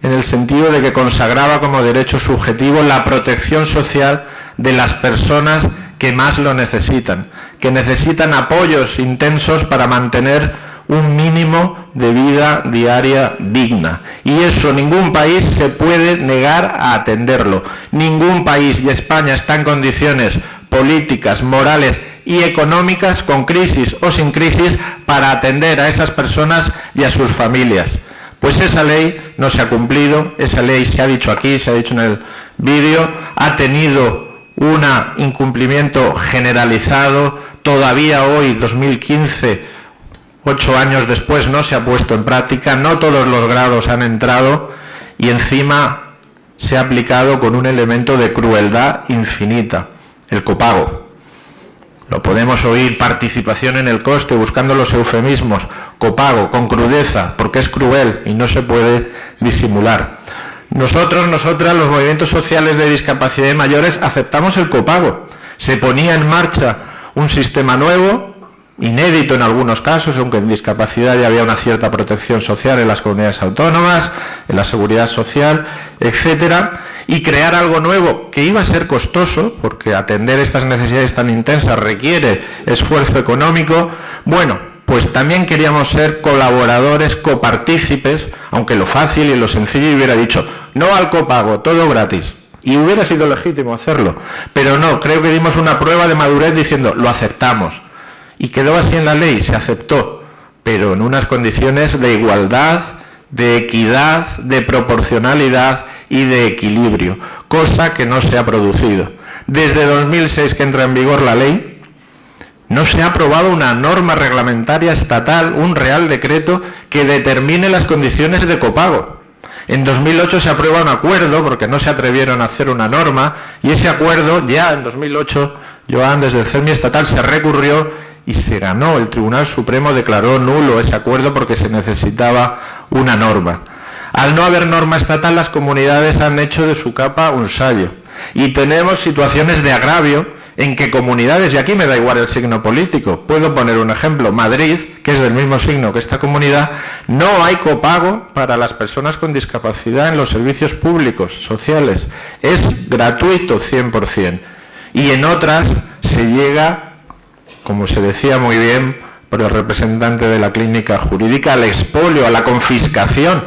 en el sentido de que consagraba como derecho subjetivo la protección social de las personas que más lo necesitan, que necesitan apoyos intensos para mantener un mínimo de vida diaria digna. Y eso ningún país se puede negar a atenderlo. Ningún país, y España está en condiciones políticas, morales y económicas, con crisis o sin crisis, para atender a esas personas y a sus familias. Pues esa ley no se ha cumplido, esa ley, se ha dicho aquí, se ha dicho en el vídeo, ha tenido un incumplimiento generalizado. Todavía hoy, 2015, 8 años después, no se ha puesto en práctica, no todos los grados han entrado y encima se ha aplicado con un elemento de crueldad infinita, el copago. Lo podemos oír, participación en el coste, buscando los eufemismos, copago, con crudeza, porque es cruel y no se puede disimular. Nosotros, nosotras, los movimientos sociales de discapacidad de mayores, aceptamos el copago. Se ponía en marcha Un sistema nuevo, inédito en algunos casos, aunque en discapacidad ya había una cierta protección social en las comunidades autónomas, en la seguridad social, etcétera, y crear algo nuevo que iba a ser costoso, porque atender estas necesidades tan intensas requiere esfuerzo económico. Bueno, pues también queríamos ser colaboradores, copartícipes, aunque lo fácil y lo sencillo hubiera dicho, no al copago, todo gratis. Y hubiera sido legítimo hacerlo, pero no, creo que dimos una prueba de madurez diciendo, lo aceptamos. Y quedó así en la ley, se aceptó, pero en unas condiciones de igualdad, de equidad, de proporcionalidad y de equilibrio, cosa que no se ha producido. Desde 2006 que entra en vigor la ley, no se ha aprobado una norma reglamentaria estatal, un real decreto que determine las condiciones de copago. En 2008 se aprueba un acuerdo, porque no se atrevieron a hacer una norma, y ese acuerdo ya en 2008, Joan, desde el CERMI estatal se recurrió y se ganó. El Tribunal Supremo declaró nulo ese acuerdo porque se necesitaba una norma. Al no haber norma estatal, las comunidades han hecho de su capa un sayo. Y tenemos situaciones de agravio en que comunidades, y aquí me da igual el signo político, puedo poner un ejemplo, Madrid, que es del mismo signo que esta comunidad, no hay copago para las personas con discapacidad en los servicios públicos, sociales, es gratuito 100%, y en otras se llega, como se decía muy bien por el representante de la clínica jurídica, al expolio, a la confiscación,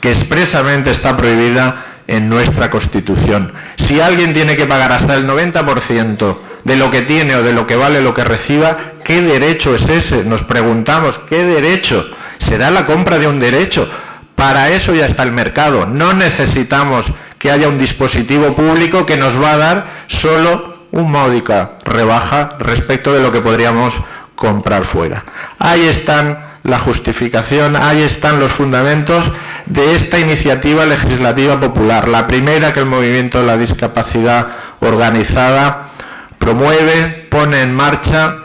que expresamente está prohibida en nuestra Constitución. Si alguien tiene que pagar hasta el 90% de lo que tiene o de lo que vale lo que reciba, ¿qué derecho es ese? Nos preguntamos, ¿qué derecho? ¿Será la compra de un derecho? Para eso ya está el mercado. No necesitamos que haya un dispositivo público que nos va a dar solo una módica rebaja respecto de lo que podríamos comprar fuera. Ahí están la justificación, ahí están los fundamentos de esta iniciativa legislativa popular. La primera que el movimiento de la discapacidad organizada promueve, pone en marcha,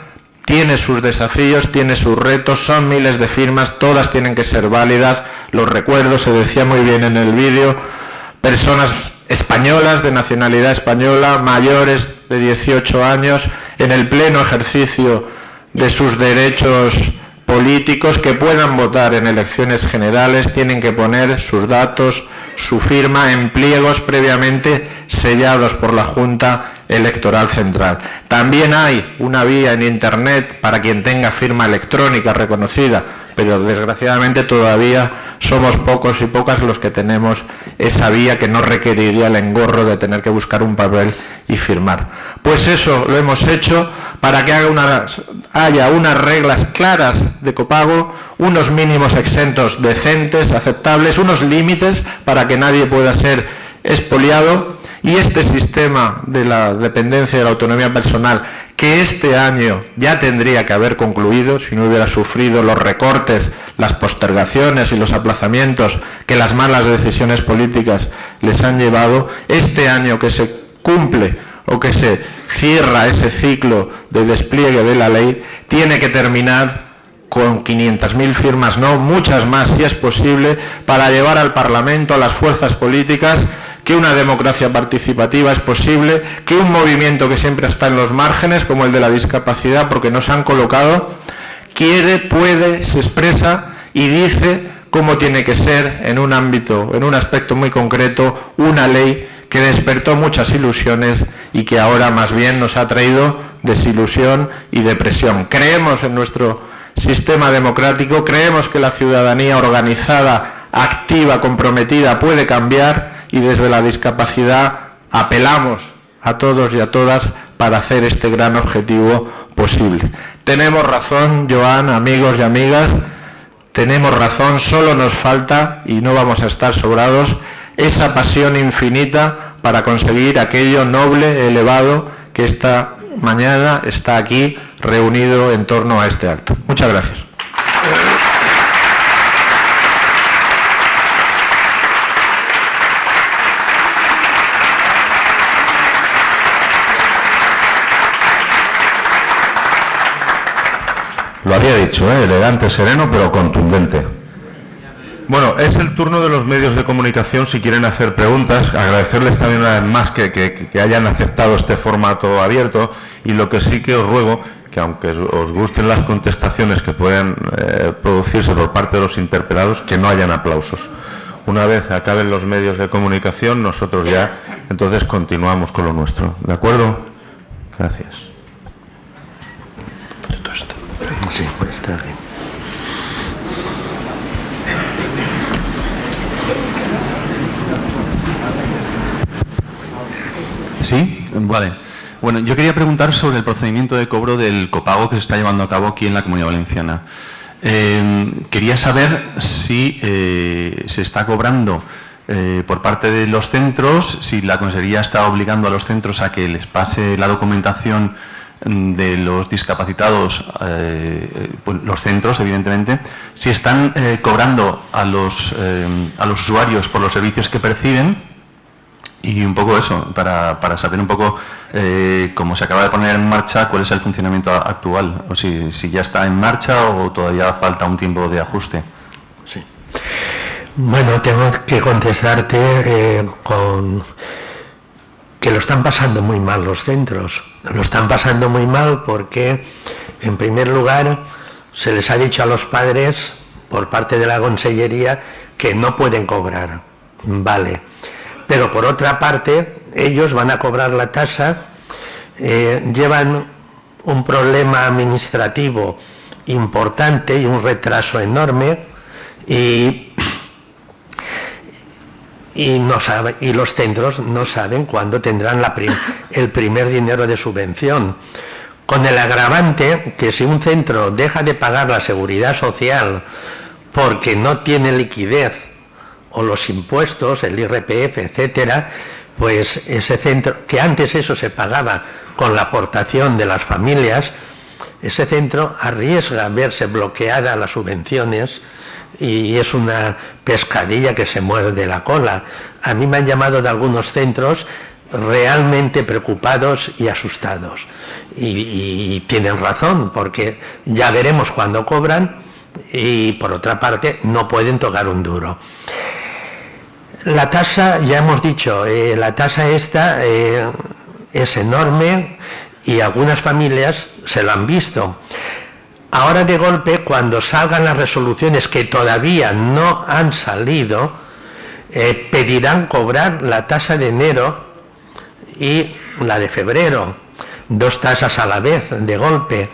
tiene sus desafíos, tiene sus retos, son miles de firmas, todas tienen que ser válidas. Los recuerdo, se decía muy bien en el vídeo, personas españolas de nacionalidad española, mayores de 18 años, en el pleno ejercicio de sus derechos políticos, que puedan votar en elecciones generales, tienen que poner sus datos, su firma en pliegos previamente sellados por la Junta Electoral Central. También hay una vía en Internet para quien tenga firma electrónica reconocida, pero desgraciadamente todavía somos pocos y pocas los que tenemos esa vía que no requeriría el engorro de tener que buscar un papel y firmar. Pues eso lo hemos hecho para que haya unas reglas claras de copago, unos mínimos exentos decentes, aceptables, unos límites para que nadie pueda ser expoliado, y este sistema de la dependencia y de la autonomía personal, que este año ya tendría que haber concluido si no hubiera sufrido los recortes, las postergaciones y los aplazamientos que las malas decisiones políticas les han llevado, este año que se cumple o que se cierra ese ciclo de despliegue de la ley, tiene que terminar con 500.000 firmas, no, muchas más si es posible, para llevar al Parlamento, a las fuerzas políticas, que una democracia participativa es posible, que un movimiento que siempre está en los márgenes, como el de la discapacidad, porque no se han colocado, quiere, puede, se expresa y dice cómo tiene que ser en un ámbito, en un aspecto muy concreto, una ley que despertó muchas ilusiones y que ahora más bien nos ha traído desilusión y depresión. Creemos en nuestro sistema democrático, creemos que la ciudadanía organizada, activa, comprometida puede cambiar, y desde la discapacidad apelamos a todos y a todas para hacer este gran objetivo posible. Tenemos razón, Joan, amigos y amigas, tenemos razón, solo nos falta, y no vamos a estar sobrados, esa pasión infinita para conseguir aquello noble, elevado, que esta mañana está aquí reunido en torno a este acto. Muchas gracias. Lo había dicho, elegante, sereno, pero contundente. Bueno, es el turno de los medios de comunicación si quieren hacer preguntas. Agradecerles también una vez más que hayan aceptado este formato abierto, y lo que sí que os ruego que aunque os gusten las contestaciones que pueden producirse por parte de los interpelados, que no hayan aplausos. Una vez acaben los medios de comunicación, nosotros ya entonces continuamos con lo nuestro. ¿De acuerdo? Gracias. Sí, pues está bien. Sí, vale. Bueno, yo quería preguntar sobre el procedimiento de cobro del copago que se está llevando a cabo aquí en la Comunidad Valenciana. Quería saber si se está cobrando por parte de los centros, si la Consejería está obligando a los centros a que les pase la documentación de los discapacitados, pues los centros, evidentemente, si están cobrando a los usuarios por los servicios que perciben. Y un poco eso, para saber un poco cómo se acaba de poner en marcha, cuál es el funcionamiento actual, o si ya está en marcha o todavía falta un tiempo de ajuste. Sí. Bueno, tengo que contestarte con que lo están pasando muy mal los centros. Lo están pasando muy mal porque, en primer lugar, se les ha dicho a los padres, por parte de la Consellería, que no pueden cobrar. Vale. Pero por otra parte, ellos van a cobrar la tasa, llevan un problema administrativo importante y un retraso enorme y los centros no saben cuándo tendrán el primer dinero de subvención. Con el agravante que si un centro deja de pagar la seguridad social porque no tiene liquidez, o los impuestos, el IRPF, etcétera, pues ese centro, que antes eso se pagaba con la aportación de las familias, ese centro arriesga verse bloqueada las subvenciones y es una pescadilla que se muerde la cola. A mí me han llamado de algunos centros realmente preocupados y asustados. Y tienen razón, porque ya veremos cuándo cobran y por otra parte no pueden tocar un duro. La tasa, ya hemos dicho, la tasa esta es enorme y algunas familias se lo han visto. Ahora de golpe, cuando salgan las resoluciones que todavía no han salido, pedirán cobrar la tasa de enero y la de febrero, 2 tasas a la vez, de golpe.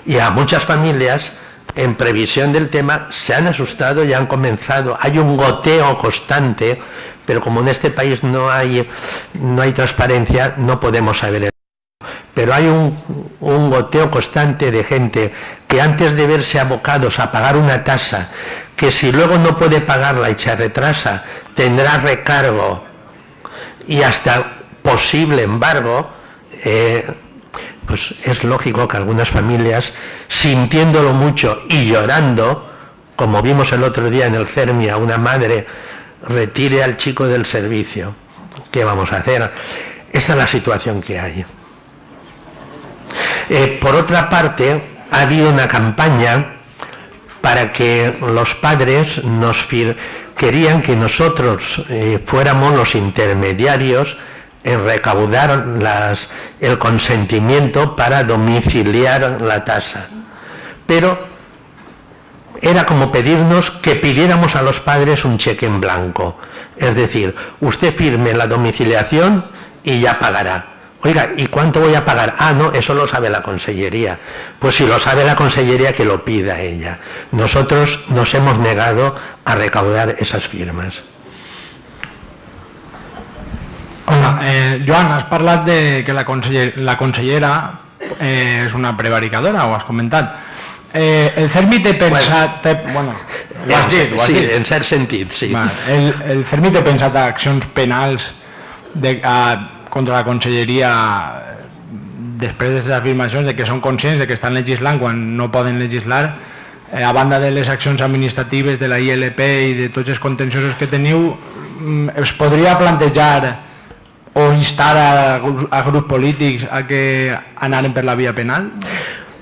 Y a muchas familias, en previsión del tema, se han asustado y han comenzado. Hay un goteo constante, pero como en este país no hay transparencia, no podemos saber el. Pero hay un goteo constante de gente que antes de verse abocados a pagar una tasa, que si luego no puede pagarla y se retrasa, tendrá recargo y hasta posible embargo, pues es lógico que algunas familias, sintiéndolo mucho y llorando, como vimos el otro día en el CERMIA, una madre retire al chico del servicio. ¿Qué vamos a hacer? Esa es la situación que hay. Por otra parte, ha habido una campaña para que los padres querían que nosotros fuéramos los intermediarios en recaudar el consentimiento para domiciliar la tasa. Pero era como pedirnos que pidiéramos a los padres un cheque en blanco. Es decir, usted firme la domiciliación y ya pagará. Oiga, ¿y cuánto voy a pagar? Ah, no, eso lo sabe la Consellería. Pues si lo sabe la Consellería, que lo pida ella. Nosotros nos hemos negado a recaudar esas firmas. Hola, Joan, has parlat de que la consellera és una prevaricadora, ho has comentat. El CERMI té pensat... Bueno, ho has dit. Sí, en cert sentit, sí. El CERMI té pensat accions penals contra la conselleria després de les afirmacions de que són conscients de que estan legislant quan no poden legislar, a banda de les accions administratives de la ILP i de tots els contenciosos que teniu, es podria plantejar o instar a grups polítics a que anaren per la via penal?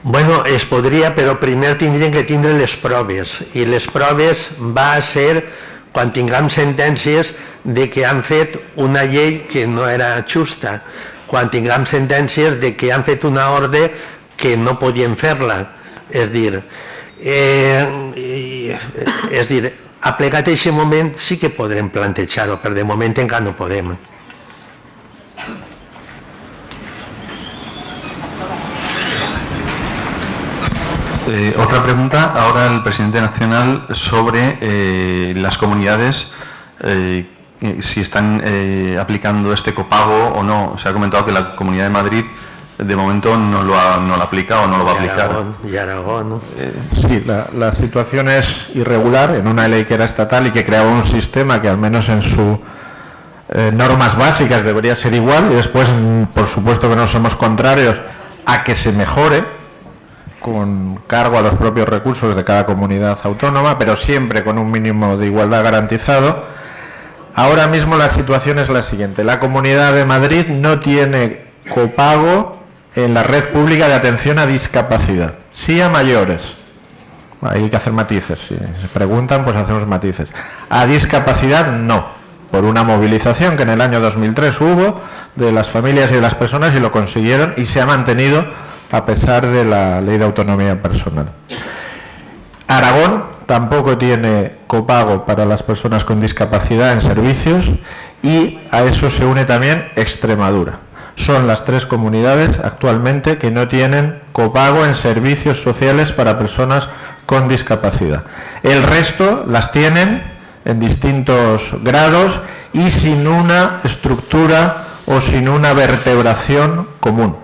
Bueno, es podria, però primer tindrien que tindre les proves, i les proves va a ser quan tinguem sentències de que han fet una llei que no era justa, quan tinguem sentències de que han fet una ordre que no podien fer-la. És dir, aplegat a aquest moment sí que podrem plantejar-ho, però de moment encara no podem. Otra pregunta, ahora el presidente nacional, sobre las comunidades, si están aplicando este copago o no. Se ha comentado que la Comunidad de Madrid de momento no lo aplica o no lo va a aplicar. Y Aragón, ¿no? Sí, la situación es irregular en una ley que era estatal y que creaba un sistema que al menos en sus normas básicas debería ser igual, y después, por supuesto que no somos contrarios a que se mejore con cargo a los propios recursos de cada comunidad autónoma, pero siempre con un mínimo de igualdad garantizado. Ahora mismo la situación es la siguiente: la Comunidad de Madrid no tiene copago en la red pública de atención a discapacidad, sí a mayores. Hay que hacer matices, si se preguntan pues hacemos matices. A discapacidad no, por una movilización que en el año 2003 hubo de las familias y de las personas, y lo consiguieron, y se ha mantenido a pesar de la Ley de Autonomía Personal. Aragón tampoco tiene copago para las personas con discapacidad en servicios, y a eso se une también Extremadura. Son las tres comunidades actualmente que no tienen copago en servicios sociales para personas con discapacidad. El resto las tienen en distintos grados y sin una estructura o sin una vertebración común.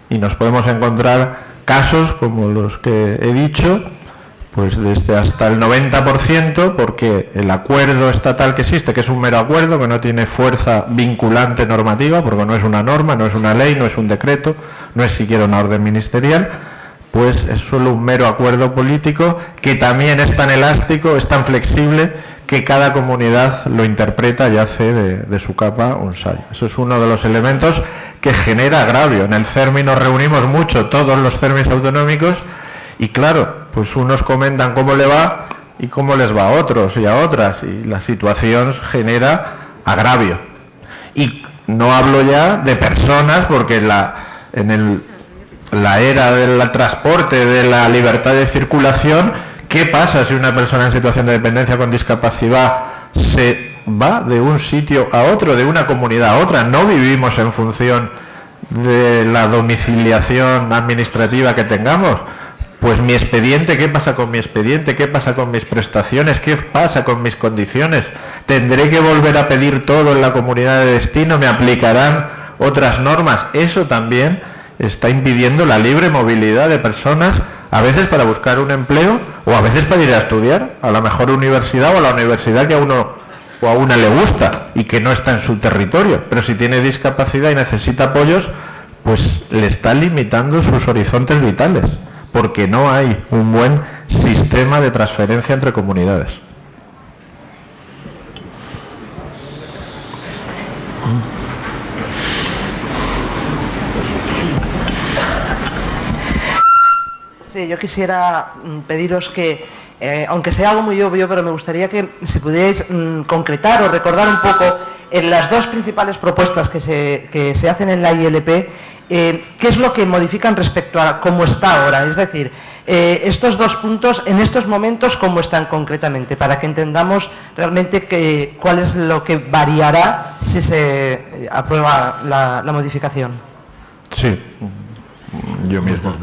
Y nos podemos encontrar casos como los que he dicho, pues desde hasta el 90%, porque el acuerdo estatal que existe, que es un mero acuerdo, que no tiene fuerza vinculante normativa, porque no es una norma, no es una ley, no es un decreto, no es siquiera una orden ministerial, pues es solo un mero acuerdo político que también es tan elástico, es tan flexible, que cada comunidad lo interpreta y hace de su capa un sayo. Eso es uno de los elementos que genera agravio. En el CERMI nos reunimos mucho, todos los CERMIs autonómicos, y claro, pues unos comentan cómo le va y cómo les va a otros y a otras, y la situación genera agravio. Y no hablo ya de personas, porque en la era del transporte, de la libertad de circulación, ¿qué pasa si una persona en situación de dependencia con discapacidad se va de un sitio a otro, de una comunidad a otra? No vivimos en función de la domiciliación administrativa que tengamos. Pues mi expediente, ¿qué pasa con mi expediente? ¿Qué pasa con mis prestaciones? ¿Qué pasa con mis condiciones? ¿Tendré que volver a pedir todo en la comunidad de destino? ¿Me aplicarán otras normas? Eso también está impidiendo la libre movilidad de personas, a veces para buscar un empleo o a veces para ir a estudiar a la mejor universidad o a la universidad que a uno o a una le gusta y que no está en su territorio. Pero si tiene discapacidad y necesita apoyos, pues le está limitando sus horizontes vitales, porque no hay un buen sistema de transferencia entre comunidades. Sí, yo quisiera pediros que, aunque sea algo muy obvio, pero me gustaría que si pudierais concretar o recordar un poco en las dos principales propuestas que se hacen en la ILP, qué es lo que modifican respecto a cómo está ahora. Es decir, estos dos puntos, en estos momentos, cómo están concretamente, para que entendamos realmente cuál es lo que variará si se aprueba la modificación. Sí, yo mismo.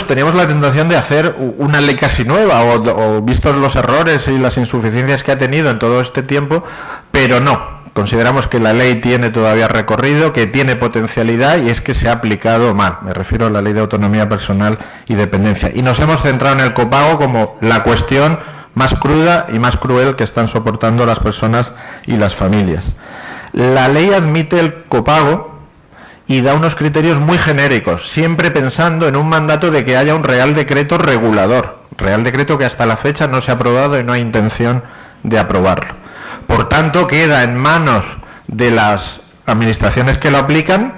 Teníamos la tentación de hacer una ley casi nueva, o vistos los errores y las insuficiencias que ha tenido en todo este tiempo, pero no. Consideramos que la ley tiene todavía recorrido, que tiene potencialidad, y es que se ha aplicado mal. Me refiero a la Ley de Autonomía Personal y Dependencia. Y nos hemos centrado en el copago como la cuestión más cruda y más cruel que están soportando las personas y las familias. La ley admite el copago y da unos criterios muy genéricos, siempre pensando en un mandato de que haya un Real Decreto regulador, Real Decreto que hasta la fecha no se ha aprobado y no hay intención de aprobarlo. Por tanto, queda en manos de las administraciones que lo aplican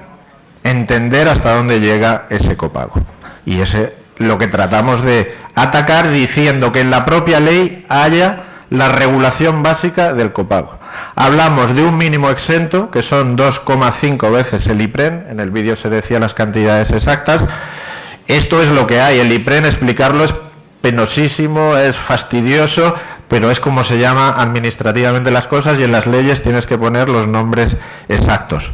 entender hasta dónde llega ese copago. Y ese lo que tratamos de atacar, diciendo que en la propia ley haya la regulación básica del copago. Hablamos de un mínimo exento, que son 2,5 veces el IPREN, en el vídeo se decía las cantidades exactas. Esto es lo que hay, el IPREN, explicarlo es penosísimo, es fastidioso, pero es como se llama administrativamente las cosas y en las leyes tienes que poner los nombres exactos.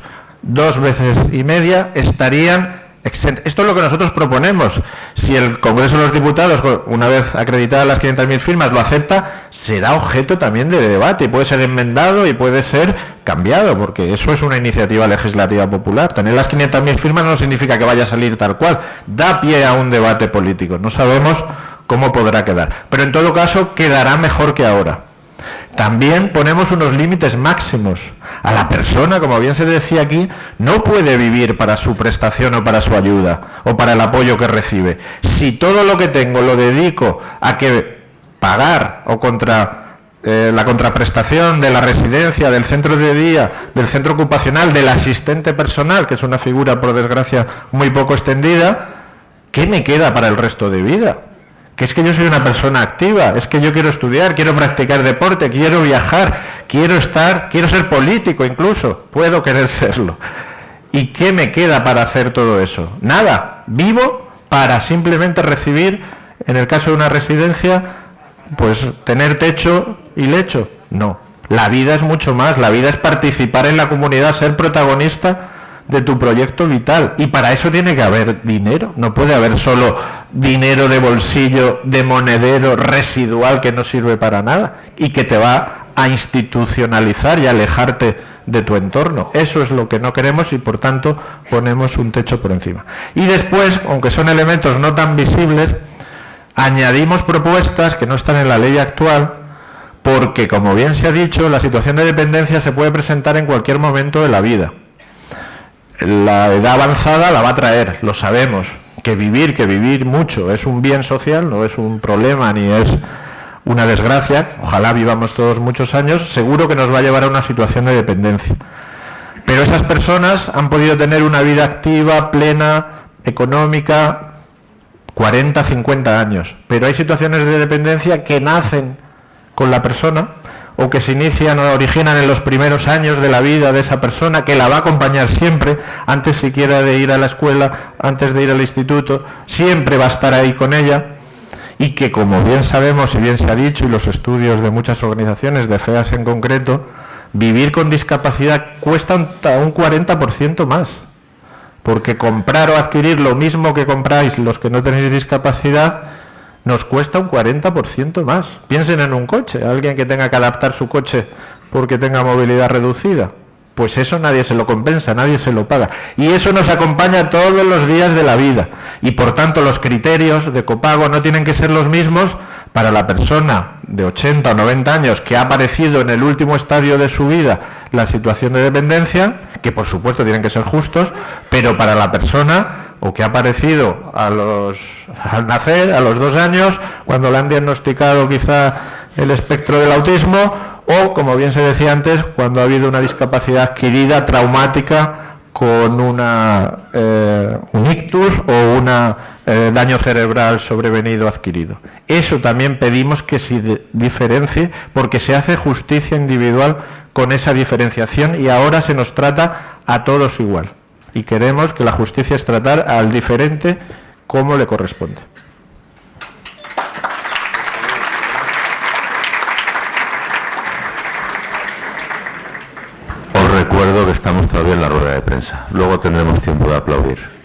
2,5 veces estarían exentos. Esto es lo que nosotros proponemos. Si el Congreso de los Diputados, una vez acreditadas las 500.000 firmas, lo acepta, será objeto también de debate y puede ser enmendado y puede ser cambiado, porque eso es una iniciativa legislativa popular. Tener las 500.000 firmas no significa que vaya a salir tal cual, da pie a un debate político. No sabemos cómo podrá quedar, pero en todo caso quedará mejor que ahora. También ponemos unos límites máximos. A la persona, como bien se decía aquí, no puede vivir para su prestación o para su ayuda o para el apoyo que recibe. Si todo lo que tengo lo dedico a que pagar o contra la contraprestación de la residencia, del centro de día, del centro ocupacional, del asistente personal, que es una figura por desgracia muy poco extendida, ¿qué me queda para el resto de vida? Que es que yo soy una persona activa, es que yo quiero estudiar, quiero practicar deporte, quiero viajar, quiero ser político incluso, puedo querer serlo. ¿Y qué me queda para hacer todo eso? Nada, vivo para simplemente recibir, en el caso de una residencia, pues tener techo y lecho. No, la vida es mucho más, la vida es participar en la comunidad, ser protagonista de tu proyecto vital, y para eso tiene que haber dinero, no puede haber solo dinero de bolsillo, de monedero residual que no sirve para nada y que te va a institucionalizar y alejarte de tu entorno. Eso es lo que no queremos y por tanto ponemos un techo por encima. Y después, aunque son elementos no tan visibles, añadimos propuestas que no están en la ley actual, porque como bien se ha dicho, la situación de dependencia se puede presentar en cualquier momento de la vida. La edad avanzada la va a traer, lo sabemos, que vivir mucho es un bien social, no es un problema ni es una desgracia, ojalá vivamos todos muchos años, seguro que nos va a llevar a una situación de dependencia. Pero esas personas han podido tener una vida activa, plena, económica, 40, 50 años, pero hay situaciones de dependencia que nacen con la persona o que se inician o originan en los primeros años de la vida de esa persona, que la va a acompañar siempre, antes siquiera de ir a la escuela, antes de ir al instituto, siempre va a estar ahí con ella, y que como bien sabemos y bien se ha dicho, y los estudios de muchas organizaciones, de FEAS en concreto, vivir con discapacidad cuesta un 40% más, porque comprar o adquirir lo mismo que compráis los que no tenéis discapacidad, nos cuesta un 40% más. Piensen en un coche, alguien que tenga que adaptar su coche porque tenga movilidad reducida. Pues eso nadie se lo compensa, nadie se lo paga. Y eso nos acompaña todos los días de la vida. Y por tanto los criterios de copago no tienen que ser los mismos para la persona de 80 o 90 años que ha aparecido en el último estadio de su vida la situación de dependencia, que por supuesto tienen que ser justos, pero para la persona o que ha aparecido al nacer, a los 2 años, cuando le han diagnosticado quizá el espectro del autismo, o, como bien se decía antes, cuando ha habido una discapacidad adquirida, traumática, con un ictus o un daño cerebral sobrevenido adquirido. Eso también pedimos que se diferencie, porque se hace justicia individual con esa diferenciación y ahora se nos trata a todos igual. Y queremos que la justicia es tratar al diferente como le corresponde. Os recuerdo que estamos todavía en la rueda de prensa. Luego tendremos tiempo de aplaudir.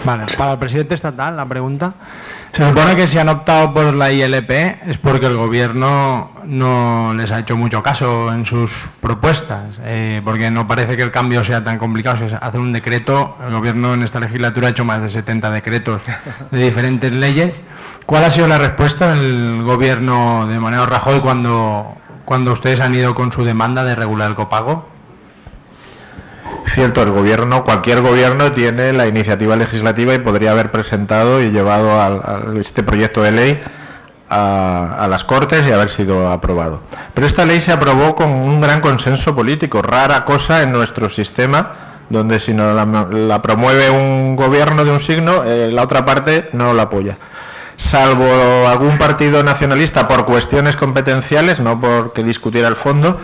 Vale, para el presidente estatal, la pregunta. Se supone que si han optado por la ILP es porque el gobierno no les ha hecho mucho caso en sus propuestas, porque no parece que el cambio sea tan complicado. Si hace un decreto, el gobierno en esta legislatura ha hecho más de 70 decretos de diferentes leyes. ¿Cuál ha sido la respuesta del gobierno de Mariano Rajoy cuando ustedes han ido con su demanda de regular el copago? Cierto, el gobierno, cualquier gobierno tiene la iniciativa legislativa y podría haber presentado y llevado a este proyecto de ley a las Cortes y haber sido aprobado. Pero esta ley se aprobó con un gran consenso político, rara cosa en nuestro sistema, donde si no la promueve un gobierno de un signo, la otra parte no la apoya. Salvo algún partido nacionalista por cuestiones competenciales, no porque discutiera el fondo,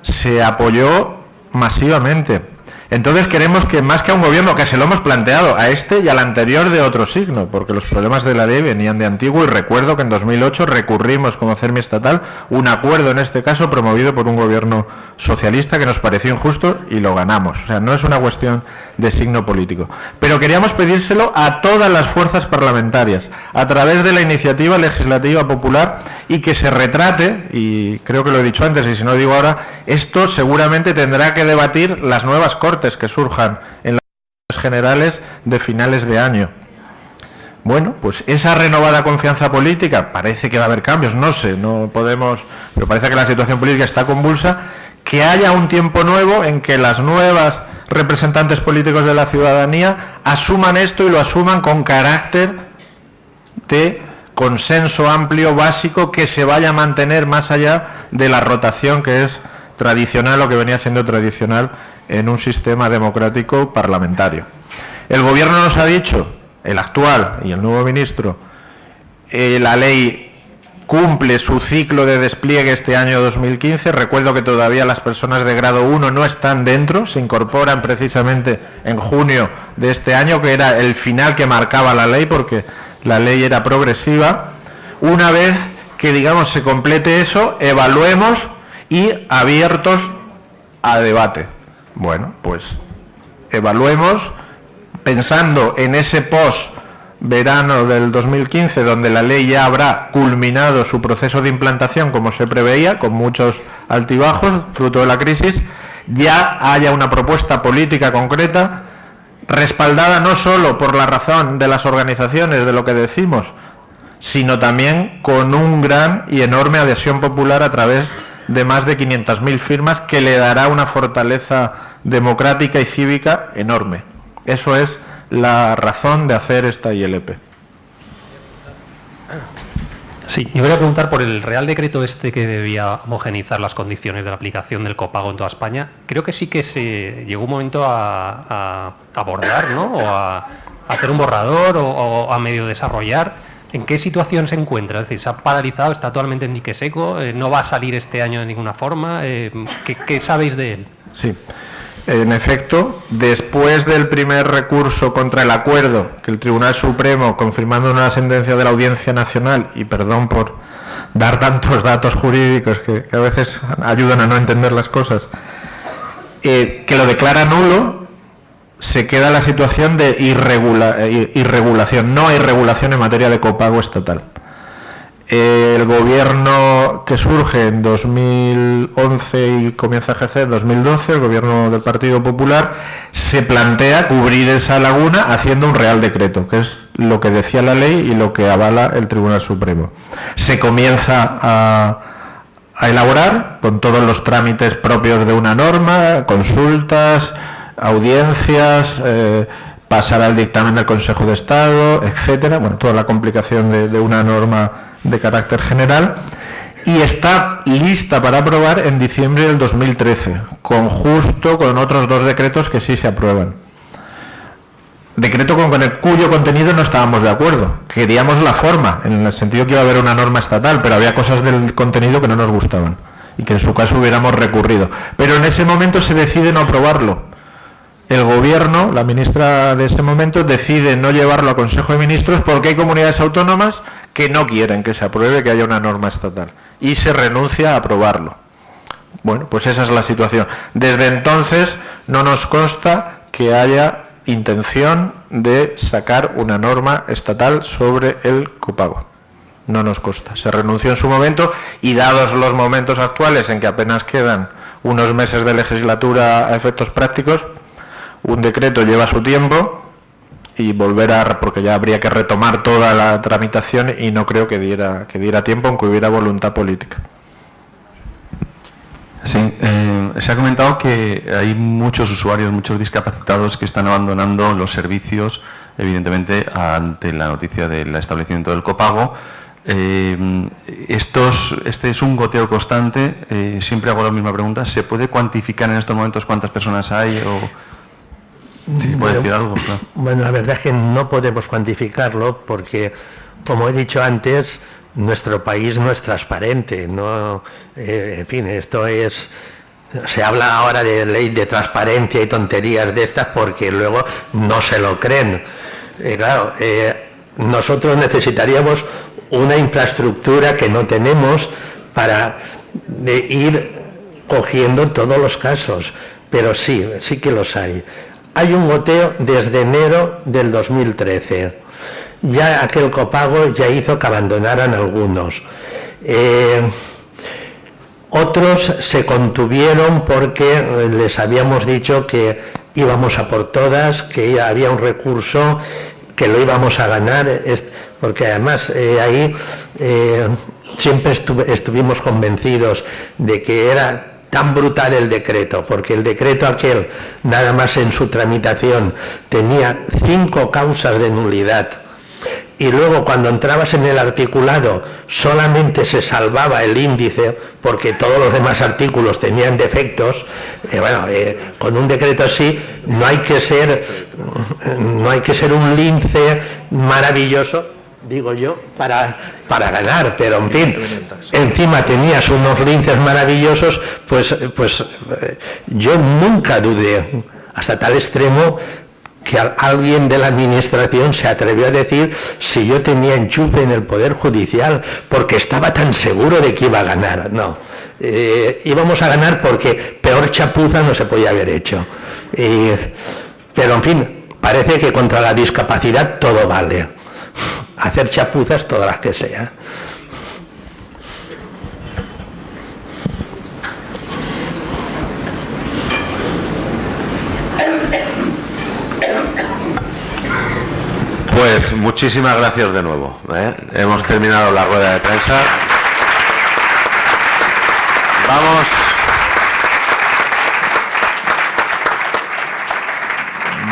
se apoyó masivamente. Entonces queremos que más que a un gobierno, que se lo hemos planteado a este y al anterior de otro signo, porque los problemas de la ley venían de antiguo, y recuerdo que en 2008 recurrimos como CERMI estatal un acuerdo, en este caso promovido por un gobierno socialista, que nos pareció injusto y lo ganamos. O sea, no es una cuestión de signo político. Pero queríamos pedírselo a todas las fuerzas parlamentarias, a través de la iniciativa legislativa popular, y que se retrate, y creo que lo he dicho antes y si no digo ahora, esto seguramente tendrá que debatir las nuevas Cortes que surjan en las generales de finales de año. Bueno, pues esa renovada confianza política, parece que va a haber cambios, no sé, no podemos, pero parece que la situación política está convulsa, que haya un tiempo nuevo en que las nuevas representantes políticos de la ciudadanía asuman esto y lo asuman con carácter de consenso amplio, básico, que se vaya a mantener más allá de la rotación que es tradicional o que venía siendo tradicional en un sistema democrático parlamentario. El gobierno nos ha dicho, el actual y el nuevo ministro, la ley cumple su ciclo de despliegue este año 2015. Recuerdo que todavía las personas de grado 1 no están dentro, se incorporan precisamente en junio de este año, que era el final que marcaba la ley, porque la ley era progresiva. Una vez que, digamos, se complete eso, evaluemos y abiertos a debate. Bueno, pues evaluemos pensando en ese post-verano del 2015, donde la ley ya habrá culminado su proceso de implantación, como se preveía, con muchos altibajos, fruto de la crisis, ya haya una propuesta política concreta, respaldada no solo por la razón de las organizaciones, de lo que decimos, sino también con un gran y enorme adhesión popular a través de más de 500.000 firmas, que le dará una fortaleza democrática y cívica enorme. Eso es la razón de hacer esta ILP. Sí, yo voy a preguntar por el Real Decreto este que debía homogeneizar las condiciones de la aplicación del copago en toda España. Creo que sí que se llegó un momento a abordar, ¿no? O a hacer un borrador o a medio desarrollar. ¿En qué situación se encuentra? Es decir, ¿se ha paralizado? ¿Está totalmente en dique seco? ¿No va a salir este año de ninguna forma? ¿Qué sabéis de él? Sí, en efecto, después del primer recurso contra el acuerdo, que el Tribunal Supremo, confirmando una sentencia de la Audiencia Nacional, y perdón por dar tantos datos jurídicos que a veces ayudan a no entender las cosas, que lo declara nulo, se queda la situación de irregulación. No hay regulación en materia de copago estatal. El gobierno que surge en 2011 y comienza a ejercer en 2012, el gobierno del Partido Popular, se plantea cubrir esa laguna haciendo un Real Decreto, que es lo que decía la ley y lo que avala el Tribunal Supremo. Se comienza a elaborar con todos los trámites propios de una norma, consultas, audiencias, pasar al dictamen del Consejo de Estado, etcétera. Bueno, toda la complicación de una norma de carácter general, y está lista para aprobar en diciembre del 2013, justo con otros dos decretos que sí se aprueban. Decreto con el cuyo contenido no estábamos de acuerdo. Queríamos la forma, en el sentido que iba a haber una norma estatal, pero había cosas del contenido que no nos gustaban y que en su caso hubiéramos recurrido. Pero en ese momento se decide no aprobarlo. El gobierno, la ministra de ese momento, decide no llevarlo a Consejo de Ministros porque hay comunidades autónomas que no quieren que se apruebe, que haya una norma estatal, y se renuncia a aprobarlo. Bueno, pues esa es la situación. Desde entonces no nos consta que haya intención de sacar una norma estatal sobre el copago. No nos consta. Se renunció en su momento, y dados los momentos actuales en que apenas quedan unos meses de legislatura a efectos prácticos, un decreto lleva su tiempo, y porque ya habría que retomar toda la tramitación, y no creo que diera tiempo, aunque hubiera voluntad política. Sí, se ha comentado que hay muchos usuarios, muchos discapacitados que están abandonando los servicios, evidentemente, ante la noticia del establecimiento del copago. Este es un goteo constante, siempre hago la misma pregunta. ¿Se puede cuantificar en estos momentos cuántas personas hay? O si puede decir algo. Claro. Bueno, la verdad es que no podemos cuantificarlo porque, como he dicho antes, nuestro país no es transparente. No, en fin, esto es... Se habla ahora de ley de transparencia y tonterías de estas porque luego no se lo creen. Claro, nosotros necesitaríamos una infraestructura que no tenemos para ir cogiendo todos los casos, pero sí que los hay. Hay un goteo desde enero del 2013. Ya aquel copago ya hizo que abandonaran algunos. Otros se contuvieron porque les habíamos dicho que íbamos a por todas, que había un recurso, que lo íbamos a ganar, porque además ahí siempre estuvimos convencidos de que era tan brutal el decreto, porque el decreto aquel, nada más en su tramitación, tenía 5 causas de nulidad, y luego cuando entrabas en el articulado solamente se salvaba el índice porque todos los demás artículos tenían defectos. Con un decreto así no hay que ser un lince maravilloso, digo yo, para ganar, pero en fin, encima tenías unos linces maravillosos, pues yo nunca dudé, hasta tal extremo que alguien de la administración se atrevió a decir si yo tenía enchufe en el Poder Judicial porque estaba tan seguro de que iba a ganar. No, íbamos a ganar porque peor chapuza no se podía haber hecho. Pero en fin, parece que contra la discapacidad todo vale. Hacer chapuzas todas las que sea. Pues muchísimas gracias de nuevo. Hemos terminado la rueda de prensa.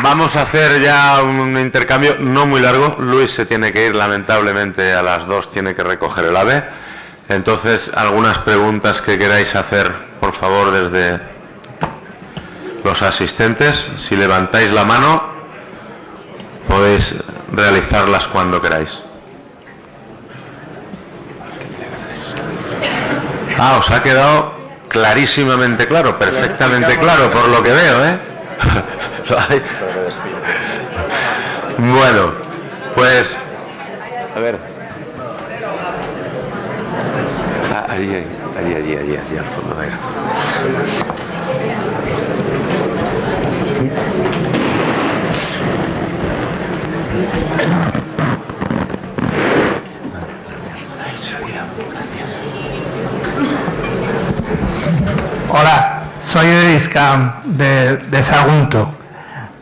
Vamos a hacer ya un intercambio no muy largo. Luis se tiene que ir, lamentablemente, a las 2 tiene que recoger el AVE. Entonces, algunas preguntas que queráis hacer, por favor, desde los asistentes. Si levantáis la mano, podéis realizarlas cuando queráis. Os ha quedado clarísimamente claro, perfectamente claro, por lo que veo, Bueno, pues a ver. Allí al fondo, a ver. Hola, soy Eriscam de Sagunto.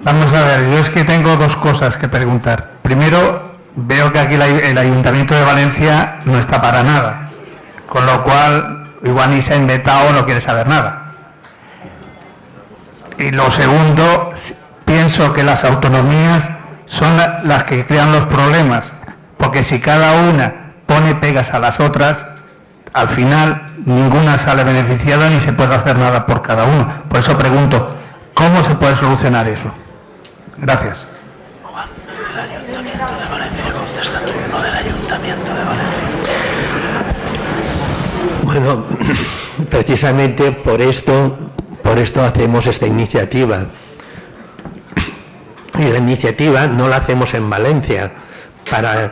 Vamos a ver, yo es que tengo 2 cosas que preguntar. Primero, veo que aquí el Ayuntamiento de Valencia no está para nada, con lo cual igual ni se ha inventado o no quiere saber nada. Y lo segundo, pienso que las autonomías son las que crean los problemas, porque si cada una pone pegas a las otras, al final ninguna sale beneficiada ni se puede hacer nada por cada uno. Por eso pregunto, ¿cómo se puede solucionar eso? Gracias. Juan, del Ayuntamiento de Valencia, contesta tú, no del Ayuntamiento de Valencia. Bueno, precisamente por esto hacemos esta iniciativa. Y la iniciativa no la hacemos en Valencia, para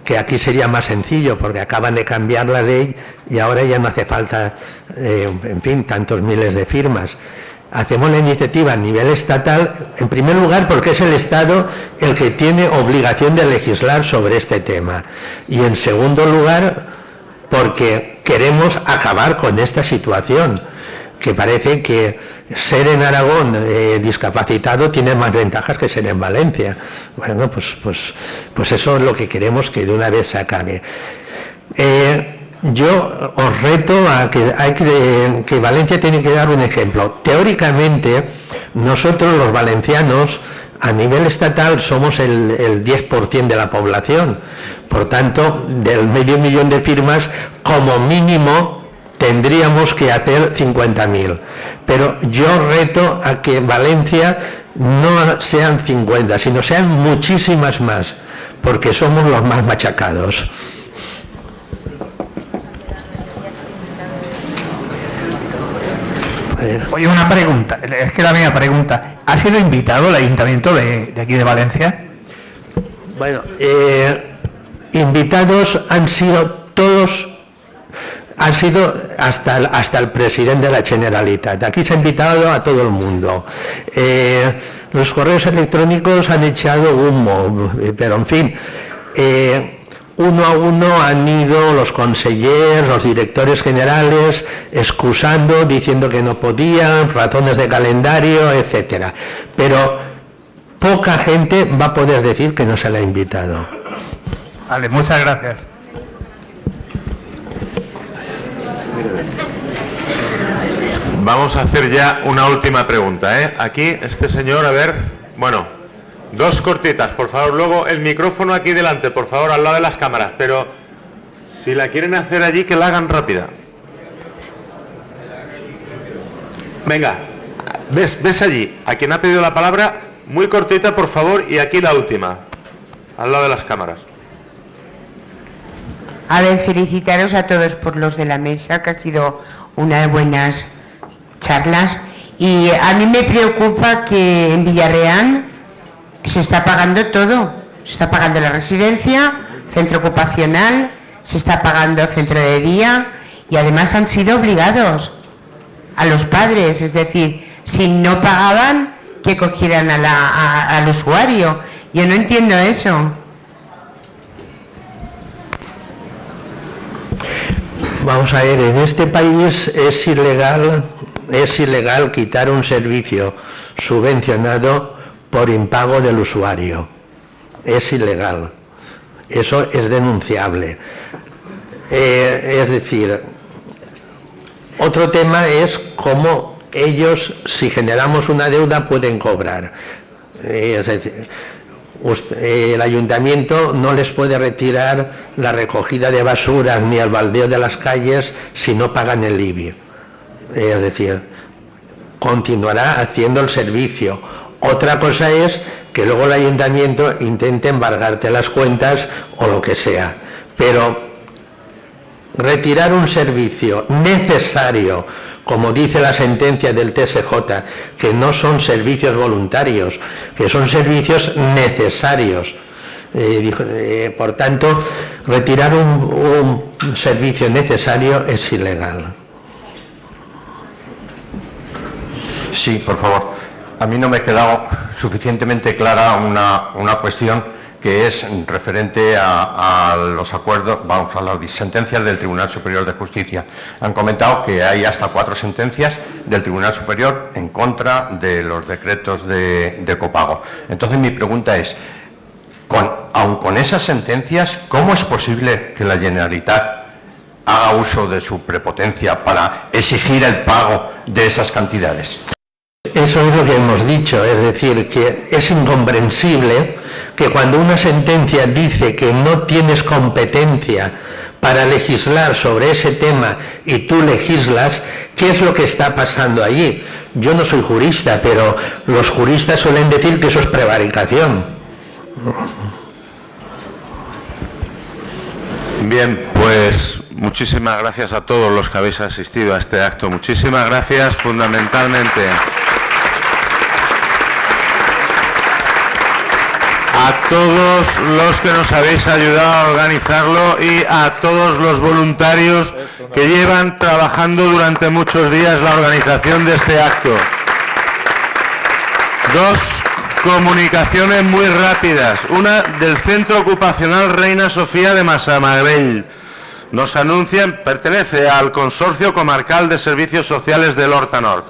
que aquí sería más sencillo, porque acaban de cambiar la ley y ahora ya no hace falta, en fin, tantos miles de firmas. Hacemos la iniciativa a nivel estatal, en primer lugar porque es el Estado el que tiene obligación de legislar sobre este tema, y en segundo lugar porque queremos acabar con esta situación, que parece que ser en Aragón discapacitado tiene más ventajas que ser en Valencia. Bueno, pues eso es lo que queremos que de una vez se acabe. Yo os reto a que Valencia tiene que dar un ejemplo. Teóricamente, nosotros los valencianos, a nivel estatal, somos el 10% de la población, Por tanto, del medio millón de firmas, como mínimo, tendríamos que hacer 50.000. Pero yo reto a que Valencia no sean 50, sino sean muchísimas más, porque somos los más machacados. Oye, una pregunta, es que la mía pregunta, ¿ha sido invitado el Ayuntamiento de aquí de Valencia? Bueno, invitados han sido todos, han sido hasta el presidente de la Generalitat. Aquí se ha invitado a todo el mundo. Los correos electrónicos han echado humo, pero en fin, uno a uno han ido los consejeros, los directores generales, excusando, diciendo que no podían, razones de calendario, etcétera. Pero poca gente va a poder decir que no se le ha invitado. Vale, muchas gracias. Vamos a hacer ya una última pregunta, ¿eh? Aquí, este señor, a ver, bueno, dos cortitas, por favor. Luego el micrófono aquí delante, por favor, al lado de las cámaras, pero si la quieren hacer allí, que la hagan rápida. Venga, ves allí, a quien ha pedido la palabra, muy cortita, por favor, y aquí la última, al lado de las cámaras. A ver, felicitaros a todos por los de la mesa, que ha sido unas buenas charlas. Y a mí me preocupa que en Villarreal se está pagando todo. Se está pagando la residencia, centro ocupacional, se está pagando centro de día y además han sido obligados a los padres. Es decir, si no pagaban, que cogieran al usuario. Yo no entiendo eso. Vamos a ver, en este país es ilegal quitar un servicio subvencionado por impago del usuario. Es ilegal. Eso es denunciable. Es decir, otro tema es cómo ellos, si generamos una deuda, pueden cobrar. Es decir, el ayuntamiento no les puede retirar la recogida de basuras ni el baldeo de las calles si no pagan el IBI. Es decir, continuará haciendo el servicio. Otra cosa es que luego el ayuntamiento intente embargarte las cuentas o lo que sea. Pero retirar un servicio necesario, como dice la sentencia del TSJ, que no son servicios voluntarios, que son servicios necesarios. Por tanto, retirar un servicio necesario es ilegal. Sí, por favor. A mí no me ha quedado suficientemente clara una cuestión que es referente a los acuerdos, vamos, a las sentencias del Tribunal Superior de Justicia. Han comentado que hay hasta 4 sentencias del Tribunal Superior en contra de los decretos de copago. Entonces mi pregunta es, aun con esas sentencias, ¿cómo es posible que la Generalitat haga uso de su prepotencia para exigir el pago de esas cantidades? Eso es lo que hemos dicho, es decir, que es incomprensible que cuando una sentencia dice que no tienes competencia para legislar sobre ese tema y tú legislas, ¿qué es lo que está pasando allí? Yo no soy jurista, pero los juristas suelen decir que eso es prevaricación. Bien, pues muchísimas gracias a todos los que habéis asistido a este acto. Muchísimas gracias fundamentalmente a todos los que nos habéis ayudado a organizarlo y a todos los voluntarios que llevan trabajando durante muchos días la organización de este acto. Dos comunicaciones muy rápidas. Una del Centro Ocupacional Reina Sofía de Massamagrell. Nos anuncian, pertenece al Consorcio Comarcal de Servicios Sociales del Horta-Nord.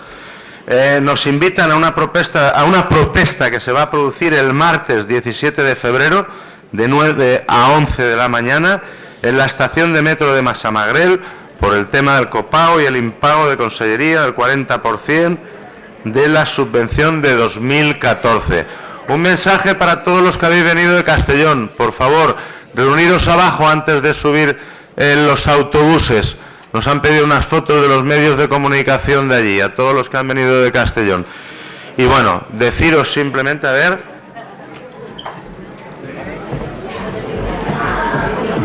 Nos invitan a una protesta que se va a producir el martes 17 de febrero de 9 a 11 de la mañana en la estación de metro de Massamagrell por el tema del copago y el impago de consellería del 40% de la subvención de 2014. Un mensaje para todos los que habéis venido de Castellón. Por favor, reuniros abajo antes de subir en los autobuses. Nos han pedido unas fotos de los medios de comunicación de allí, a todos los que han venido de Castellón. Y bueno, deciros simplemente, a ver,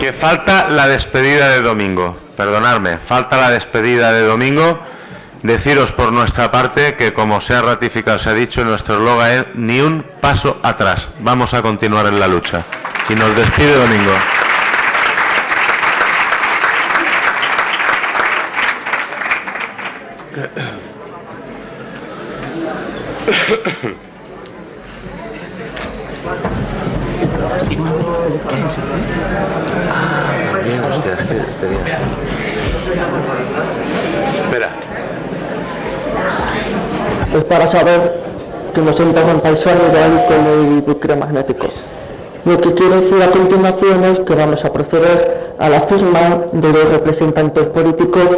que falta la despedida de domingo. Perdonadme, falta la despedida de domingo. Deciros por nuestra parte que, como se ha ratificado, se ha dicho, nuestro eslogan es ni un paso atrás. Vamos a continuar en la lucha. Y nos despide domingo. También, hostia, es que tenía... Espera. Es para saber que no se interrumpa el sueño de él con el bucle magnético. Lo que quiero decir a continuación es que vamos a proceder a la firma de los representantes políticos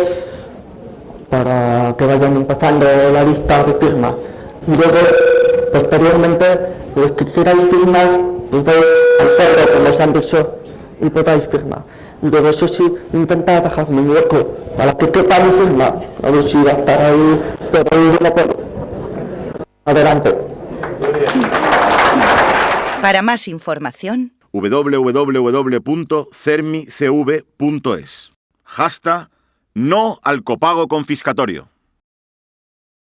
para que vayan empezando la lista de firmas. Y luego, posteriormente, los que queráis firmar, os vais al cerro, como os han dicho, y podáis firmar. Y luego, eso sí, intentad dejarme un hueco para que quepa mi firma. A ver si va a estar ahí todo el día. Adelante. Para más información, www.cermicv.es. #no al copago confiscatorio.